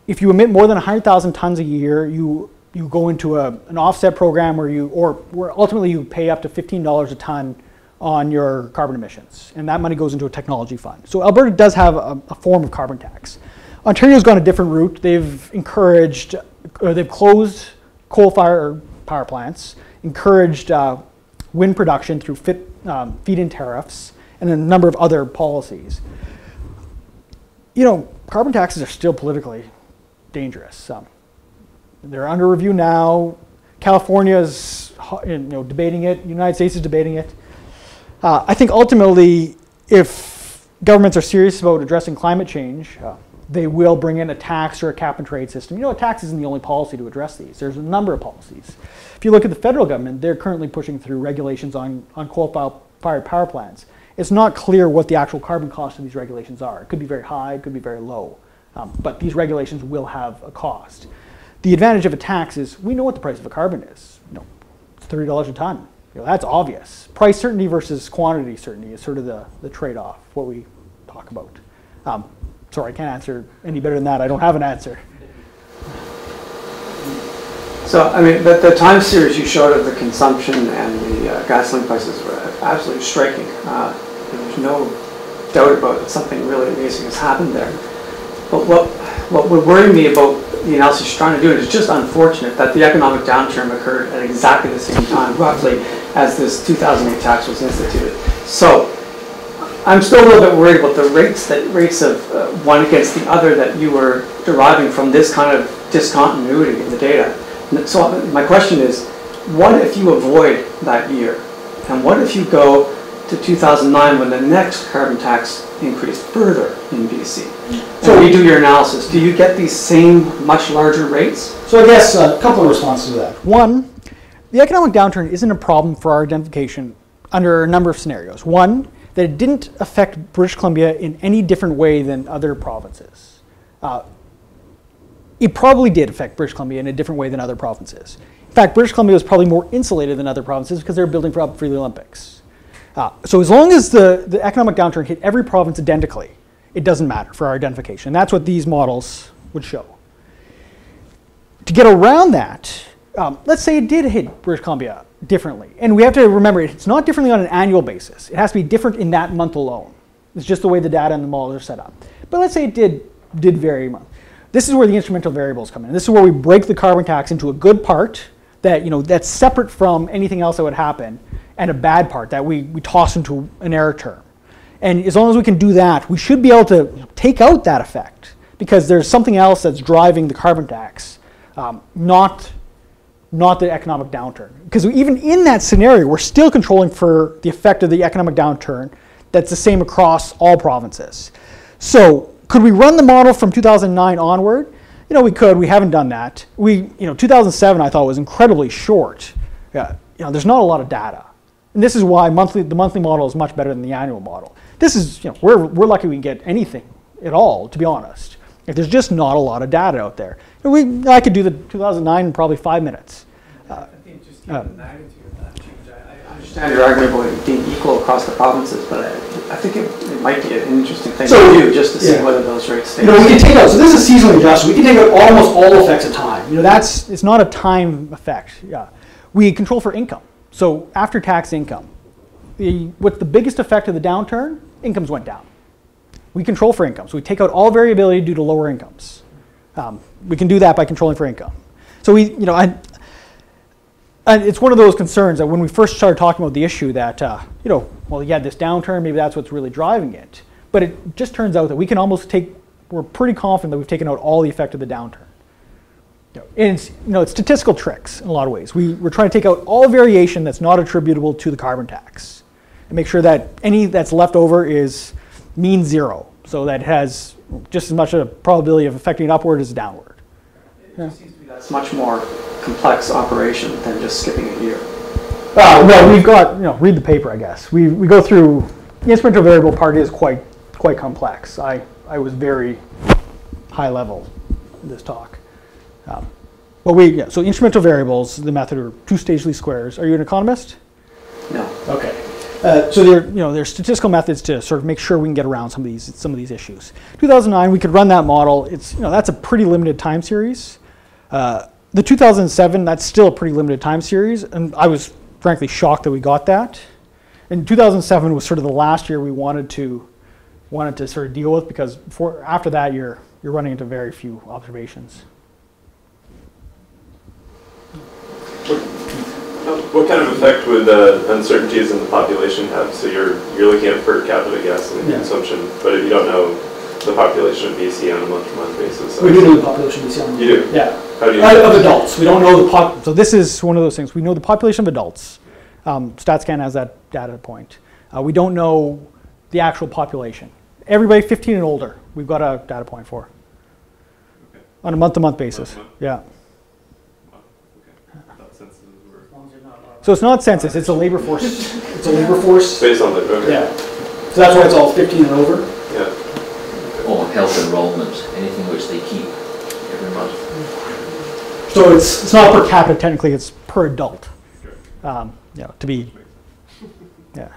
If you emit more than 100,000 tons a year, you go into an offset program where ultimately you pay up to $15 a ton on your carbon emissions, and that money goes into a technology fund. So Alberta does have a form of carbon tax. Ontario's gone a different route. They've encouraged, or they've closed coal-fired power plants, encouraged wind production through feed-in tariffs, and a number of other policies. Carbon taxes are still politically dangerous. They're under review now. California is debating it. The United States is debating it. I think ultimately, if governments are serious about addressing climate change, they will bring in a tax or a cap and trade system. A tax isn't the only policy to address these. There's a number of policies. If you look at the federal government, they're currently pushing through regulations on coal-fired power plants. It's not clear what the actual carbon cost of these regulations are. It could be very high, it could be very low. But these regulations will have a cost. The advantage of a tax is we know what the price of a carbon is. It's $30 a ton. That's obvious. Price certainty versus quantity certainty is sort of the trade-off, what we talk about. Sorry, I can't answer any better than that. I don't have an answer. So, the time series you showed of the consumption and the gasoline prices were absolutely striking. There's no doubt about it. Something really amazing has happened there. But what would worry me about the analysis you're trying to do is just unfortunate that the economic downturn occurred at exactly the same time, roughly, as this 2008 tax was instituted. So, I'm still a little bit worried about the rates of one against the other that you were deriving from this kind of discontinuity in the data. So my question is, what if you avoid that year? And what if you go to 2009 when the next carbon tax increased further in BC? So when you do your analysis, do you get these same much larger rates? So I guess a couple of responses to that. One, the economic downturn isn't a problem for our identification under a number of scenarios. One, that it didn't affect British Columbia in any different way than other provinces. It probably did affect British Columbia in a different way than other provinces. In fact, British Columbia was probably more insulated than other provinces because they were building up for the Olympics. So as long as the economic downturn hit every province identically, it doesn't matter for our identification. And that's what these models would show. To get around that, let's say it did hit British Columbia differently. And we have to remember, it's not differently on an annual basis. It has to be different in that month alone. It's just the way the data and the models are set up. But let's say it did vary month. This is where the instrumental variables come in. This is where we break the carbon tax into a good part that, that's separate from anything else that would happen, and a bad part that we toss into an error term. And as long as we can do that, we should be able to take out that effect, because there's something else that's driving the carbon tax, not the economic downturn. Because even in that scenario, we're still controlling for the effect of the economic downturn that's the same across all provinces. So could we run the model from 2009 onward? We could. We haven't done that. 2007 I thought was incredibly short. There's not a lot of data. And this is why the monthly model is much better than the annual model. This is, we're lucky we can get anything at all, to be honest. If there's just not a lot of data out there. I could do the 2009 in probably 5 minutes. I think just given the magnitude of that change, I understand your argument about it being equal across the provinces, but I think it might be an interesting thing to do just to see whether those rates stay. We can take out, so this is seasonally adjusted. We can take out almost all effects of time. It's not a time effect. Yeah. We control for income. So after tax income, what's the biggest effect of the downturn? Incomes went down. We control for income. So we take out all variability due to lower incomes. We can do that by controlling for income. So it's one of those concerns that when we first started talking about the issue that, well, you had this downturn, maybe that's what's really driving it. But it just turns out that we can almost we're pretty confident that we've taken out all the effect of the downturn. And it's statistical tricks in a lot of ways. We're trying to take out all variation that's not attributable to the carbon tax and make sure that any that's left over is mean zero, so that it has just as much a probability of affecting it upward as downward. It seems to be that's much more complex operation than just skipping a year. Well, we've got, read the paper, I guess. We go through, the instrumental variable part is quite complex. I was very high level in this talk. So instrumental variables, the method are two-stage least squares. Are you an economist? No. Okay. So there are statistical methods to sort of make sure we can get around some of these issues. 2009, we could run that model. It's that's a pretty limited time series. The 2007, that's still a pretty limited time series, and I was frankly shocked that we got that. And 2007 was sort of the last year we wanted to sort of deal with, because after that you're running into very few observations. What kind of effect would uncertainties in the population have? So you're looking at per capita gasoline consumption, but if you don't know the population of BC on a month-to-month basis. We do know the population of BC on a month. You do? Yeah. How do you of adults. We don't know the so this is one of those things. We know the population of adults. StatScan has that data point. We don't know the actual population. Everybody 15 and older, we've got a data point for. Okay. On a month-to-month basis. Yeah. So it's not census, it's a labor force. It's a labor force. Based on labor, okay. Yeah. So that's why it's all 15 and over. Yeah. Or health enrollment, anything which they keep every month. So it's not per capita technically, it's per adult. To be, yeah.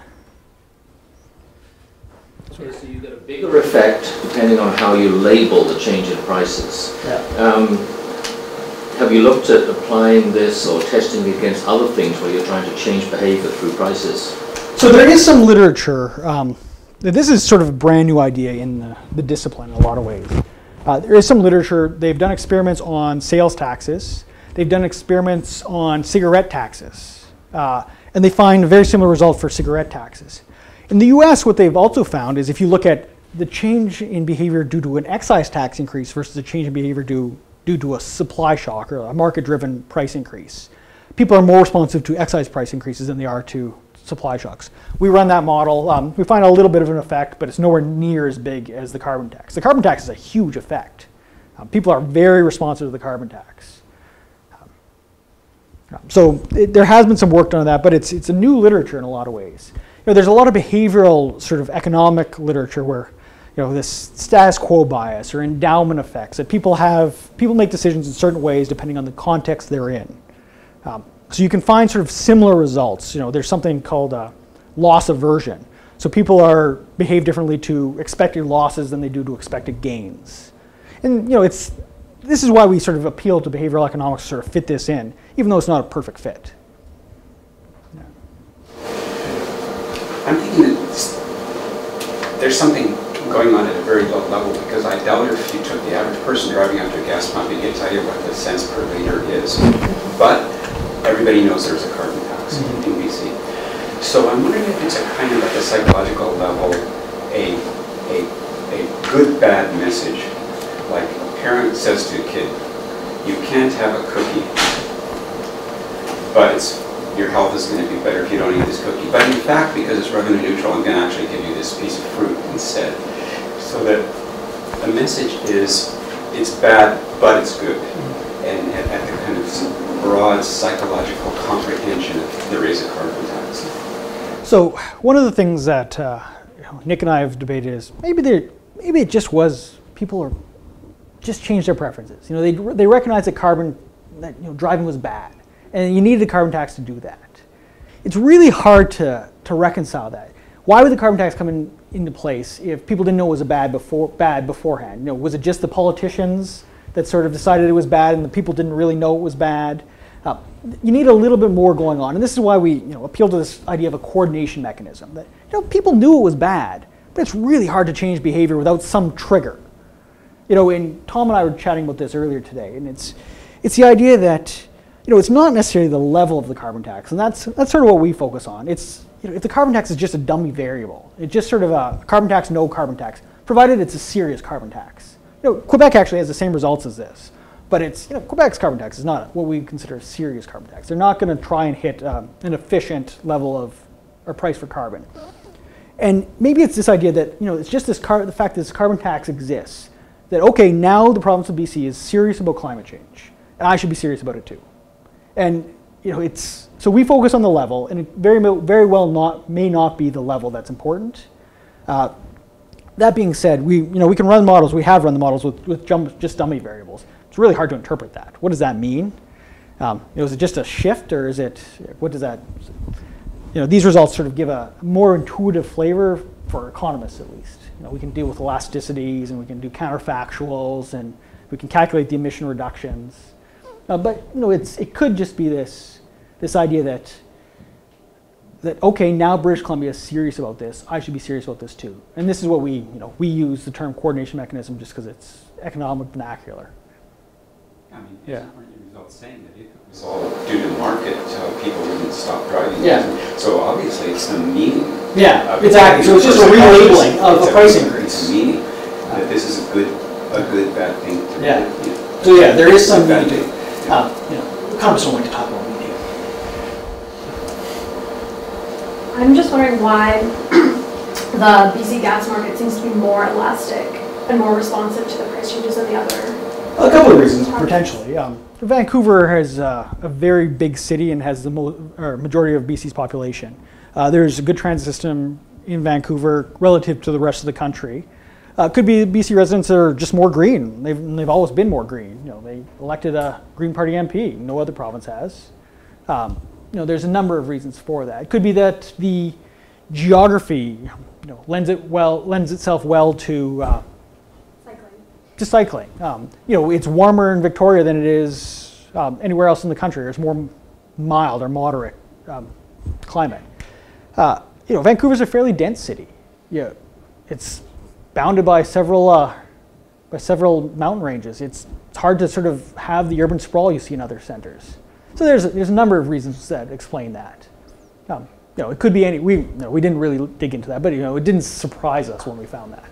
So you get a bigger effect depending on how you label the change in prices. Yeah. Have you looked at applying this or testing it against other things where you're trying to change behavior through prices? So there is some literature. This is sort of a brand new idea in the discipline in a lot of ways. There is some literature. They've done experiments on sales taxes. They've done experiments on cigarette taxes. And they find a very similar result for cigarette taxes. In the US, what they've also found is if you look at the change in behavior due to an excise tax increase versus a change in behavior due to a supply shock or a market-driven price increase, people are more responsive to excise price increases than they are to supply shocks. We run that model. We find a little bit of an effect, but it's nowhere near as big as the carbon tax. The carbon tax is a huge effect. People are very responsive to the carbon tax. There has been some work done on that, but it's a new literature in a lot of ways. There's a lot of behavioral sort of economic literature where this status quo bias or endowment effects that people make decisions in certain ways depending on the context they're in. So you can find sort of similar results. There's something called loss aversion. So people behave differently to expected losses than they do to expected gains. And this is why we sort of appeal to behavioral economics to sort of fit this in, even though it's not a perfect fit. Yeah. I'm thinking that there's something going on at a very low level, because I doubt if you took the average person driving up to a gas pump, he could tell you what the cents per liter is. But everybody knows there's a carbon tax in BC. So I'm wondering if it's a kind of at the psychological level a good bad message. Like a parent says to a kid, you can't have a cookie, but your health is going to be better if you don't eat this cookie. But in fact, because it's revenue neutral, I'm going to actually give you this piece of fruit instead. So that the message is, it's bad, but it's good. And at the kind of broad psychological comprehension of there is a carbon tax. So one of the things that Nick and I have debated is maybe it just was people just changed their preferences. They recognized that driving was bad, and you needed a carbon tax to do that. It's really hard to reconcile that. Why would the carbon tax come into place if people didn't know it was bad beforehand? Was it just the politicians that sort of decided it was bad and the people didn't really know it was bad? You need a little bit more going on, and this is why we appeal to this idea of a coordination mechanism. That people knew it was bad, but it's really hard to change behavior without some trigger. And Tom and I were chatting about this earlier today, and it's the idea that it's not necessarily the level of the carbon tax, and that's sort of what we focus on. It's if the carbon tax is just a dummy variable, it's just sort of a carbon tax, no carbon tax, provided it's a serious carbon tax. Quebec actually has the same results as this, but Quebec's carbon tax is not what we consider a serious carbon tax. They're not going to try and hit an efficient level of or price for carbon. And maybe it's this idea that it's just the fact that this carbon tax exists. That okay, now the province of BC is serious about climate change, and I should be serious about it too. And so we focus on the level, and it very well may not be the level that's important. That being said, we can run models. We have run the models with just dummy variables. It's really hard to interpret that. What does that mean? Is it just a shift, or what does that? These results sort of give a more intuitive flavor for economists, at least. We can deal with elasticities, and we can do counterfactuals, and we can calculate the emission reductions. But it could just be this idea that okay, now British Columbia is serious about this, I should be serious about this too. And this is what we use the term coordination mechanism just because it's economic vernacular. I mean, yeah. Aren't your results saying that if it was all due to market, people wouldn't stop driving? Yeah. So obviously it's the meaning. Yeah, exactly. So it's just a relabeling of a price increase. It's a meaning that this is a good bad thing to do. So yeah, there is some meaning. Economists don't like to talk about meaning. I'm just wondering why the BC gas market seems to be more elastic and more responsive to the price changes than the other. A couple of reasons, potentially. Vancouver is a very big city and has the majority of BC's population. There's a good transit system in Vancouver relative to the rest of the country. Could be BC residents that are just more green. They've always been more green. They elected a Green Party MP. No other province has. There's a number of reasons for that. It could be that the geography, lends itself well to cycling. It's warmer in Victoria than it is anywhere else in the country. There's more mild or moderate climate. Vancouver's a fairly dense city. It's bounded by several mountain ranges. It's hard to sort of have the urban sprawl you see in other centers. So there's a number of reasons that explain that. it could be any. We didn't really dig into that, but it didn't surprise us when we found that.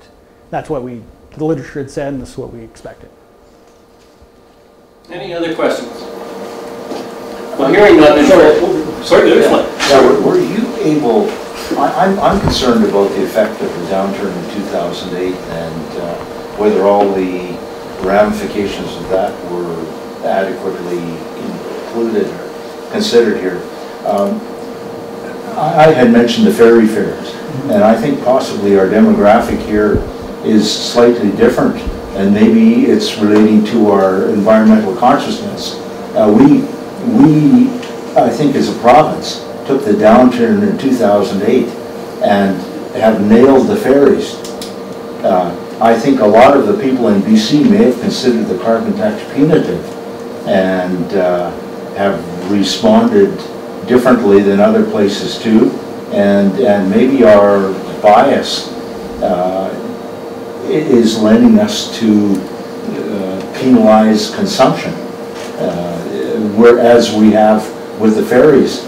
That's what the literature had said, and this is what we expected. Any other questions? Well, hearing none. Sorry, were you able? I'm concerned about the effect of the downturn in 2008 and whether all the ramifications of that were adequately included or considered here. I had mentioned the ferry fares, and I think possibly our demographic here is slightly different, and maybe it's relating to our environmental consciousness. We, I think as a province, took the downturn in 2008 and have nailed the ferries. I think a lot of the people in BC may have considered the carbon tax punitive and have responded differently than other places too, and maybe our bias is lending us to penalize consumption, whereas we have with the ferries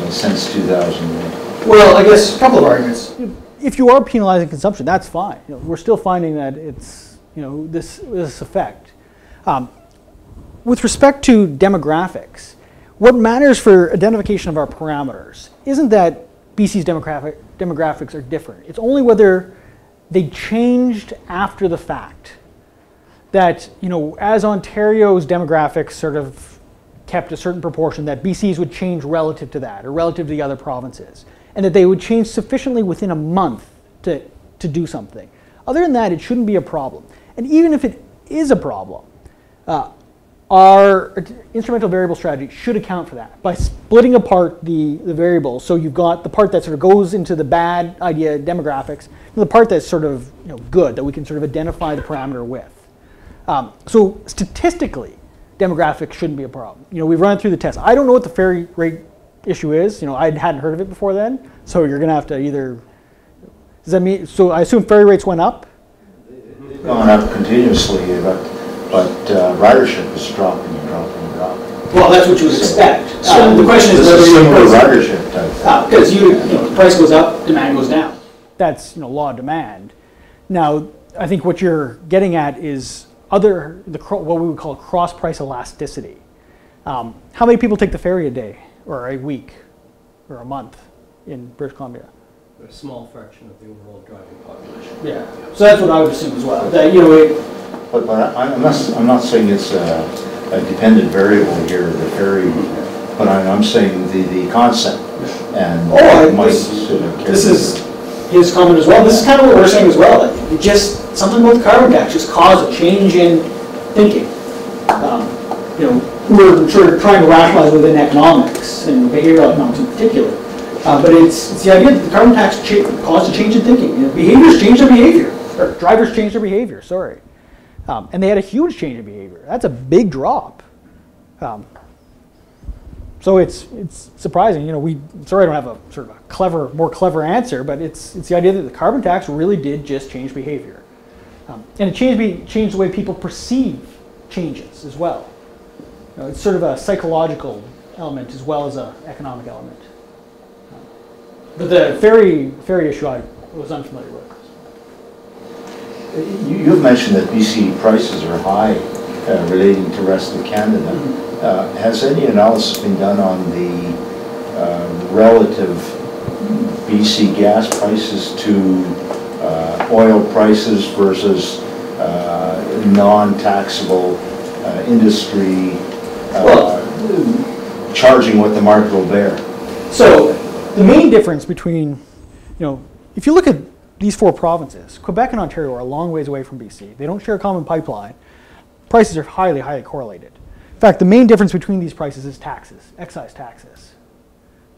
since 2008. Well, I guess a couple of arguments. If you are penalizing consumption, that's fine. We're still finding that it's this effect. With respect to demographics, what matters for identification of our parameters isn't that BC's demographics are different. It's only whether they changed after the fact. That, as Ontario's demographics sort of kept a certain proportion, that BC's would change relative to that, or relative to the other provinces, and that they would change sufficiently within a month to do something. Other than that, it shouldn't be a problem. And even if it is a problem, our instrumental variable strategy should account for that by splitting apart the variables. So you've got the part that sort of goes into the bad idea demographics, and the part that's sort of good, that we can sort of identify the parameter with. So statistically, demographics shouldn't be a problem. We've run through the test. I don't know what the ferry rate issue is. I hadn't heard of it before then. So you're going to have to either. Does that mean? So I assume ferry rates went up. They've gone up continuously, but ridership is dropping and dropping and dropping. Well, that's what you would expect. So the question is whether similar ridership type. Because the price goes up, demand goes down. That's law of demand. Now, I think what you're getting at is what we would call cross price elasticity. How many people take the ferry a day, or a week, or a month in British Columbia? A small fraction of the overall driving population. Yeah. So that's what I would assume as well. That But I'm not saying it's a dependent variable here, the ferry. But I'm saying the concept. And this is his comment as well. This is kind of what we're saying as well. That just something about the carbon tax just caused a change in thinking. We're sort of trying to rationalize within economics and behavioral economics in particular. But it's the idea that the carbon tax caused a change in thinking. Behaviors change their behavior, or drivers change their behavior. Sorry, and they had a huge change in behavior. That's a big drop. So it's surprising. Sorry, I don't have a sort of a more clever answer, but it's the idea that the carbon tax really did just change behavior, and it changed the way people perceive changes as well. It's sort of a psychological element as well as an economic element. But the ferry issue I was unfamiliar with. You've mentioned that BC prices are high relating to the rest of Canada. Mm-hmm. Has any analysis been done on the relative BC gas prices to oil prices versus non-taxable industry charging what the market will bear? So the main difference between, if you look at these four provinces, Quebec and Ontario are a long ways away from BC. They don't share a common pipeline. Prices are highly, highly correlated. In fact, the main difference between these prices is taxes, excise taxes.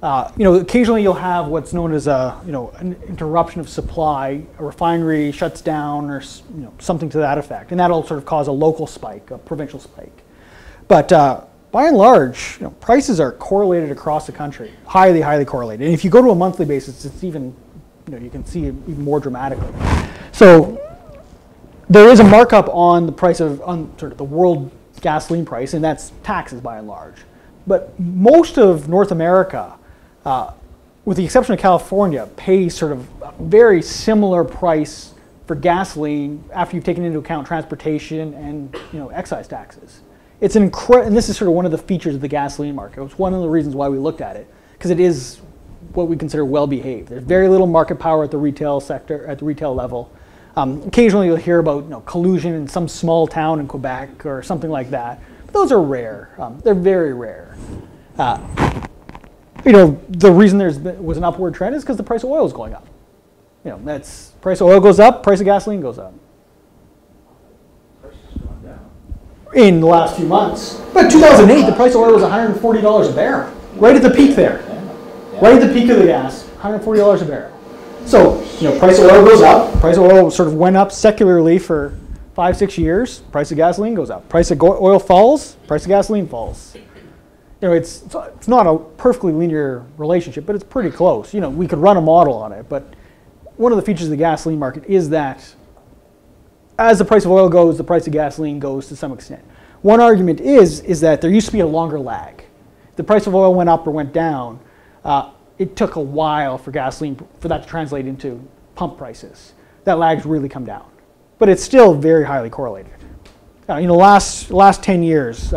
Occasionally you'll have what's known as an interruption of supply. A refinery shuts down, or something to that effect, and that'll sort of cause a local spike, a provincial spike. But by and large, prices are correlated across the country, highly, highly correlated. And if you go to a monthly basis, it's even, you can see it even more dramatically. So there is a markup on the price on sort of the world gasoline price, and that's taxes by and large. But most of North America with the exception of California, pay sort of a very similar price for gasoline after you've taken into account transportation and excise taxes. It's an and this is sort of one of the features of the gasoline market. It's one of the reasons why we looked at it, because it is what we consider well behaved. There's very little market power at the retail sector, at the retail level. Occasionally you'll hear about collusion in some small town in Quebec or something like that. But those are rare. They're very rare. The reason was an upward trend is because the price of oil is going up. That's price of oil goes up, price of gasoline goes up. In the last few months. But 2008, the price of oil was $140 a barrel, right at the peak there. Right at the peak of the gas, $140 a barrel. So, price of oil goes up. Price of oil sort of went up secularly for 5-6 years. Price of gasoline goes up. Price of oil falls. Price of gasoline falls. It's not a perfectly linear relationship, but it's pretty close. We could run a model on it, but one of the features of the gasoline market is that as the price of oil goes, the price of gasoline goes to some extent. One argument is that there used to be a longer lag. The price of oil went up or went down. It took a while for gasoline, for that to translate into pump prices. That lag's really come down. But it's still very highly correlated. Last 10 years,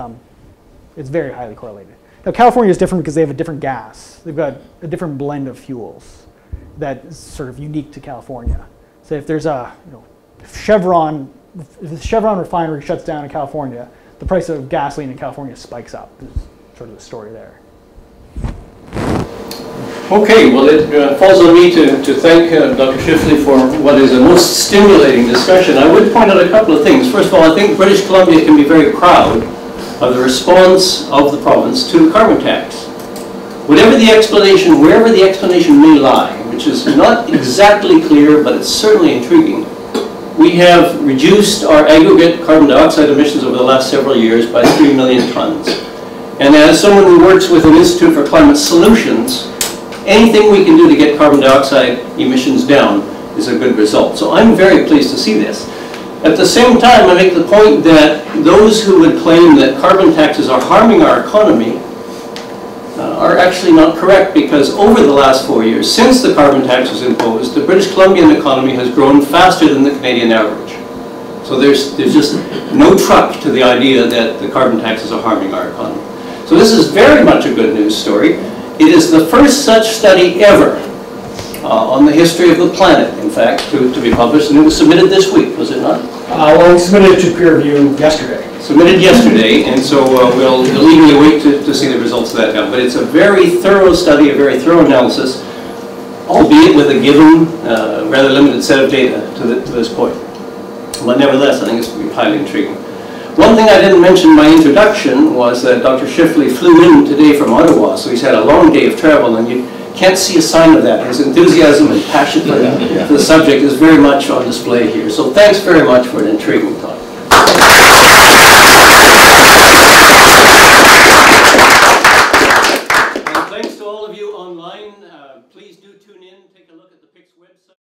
it's very highly correlated. Now, California is different because they have a different gas. They've got a different blend of fuels that is sort of unique to California. So if there's if the Chevron refinery shuts down in California, the price of gasoline in California spikes up. Is sort of the story there. Okay, well it falls on me to thank Dr. Schiffley for what is a most stimulating discussion. I would point out a couple of things. First of all, I think British Columbia can be very proud of the response of the province to the carbon tax. Whatever the explanation, wherever the explanation may lie, which is not exactly clear, but it's certainly intriguing, we have reduced our aggregate carbon dioxide emissions over the last several years by 3 million tons. And as someone who works with an Institute for Climate Solutions, anything we can do to get carbon dioxide emissions down is a good result. So I'm very pleased to see this. At the same time, I make the point that those who would claim that carbon taxes are harming our economy are actually not correct, because over the last 4 years, since the carbon tax was imposed, the British Columbian economy has grown faster than the Canadian average. So there's just no truck to the idea that the carbon taxes are harming our economy. So this is very much a good news story. It is the first such study ever on the history of the planet, in fact, to be published, and it was submitted this week, was it not? Well, we submitted it to peer review yesterday. Submitted yesterday, and so we'll eagerly wait to see the results of that now. But it's a very thorough study, a very thorough analysis, albeit with a given, rather limited set of data to this point. But nevertheless, I think it's highly intriguing. One thing I didn't mention in my introduction was that Dr. Schiffley flew in today from Ottawa, so he's had a long day of travel, and you can't see a sign of that. His enthusiasm and passion for the subject is very much on display here. So thanks very much for an intriguing talk. And thanks to all of you online. Please do tune in, take a look at the PICS website.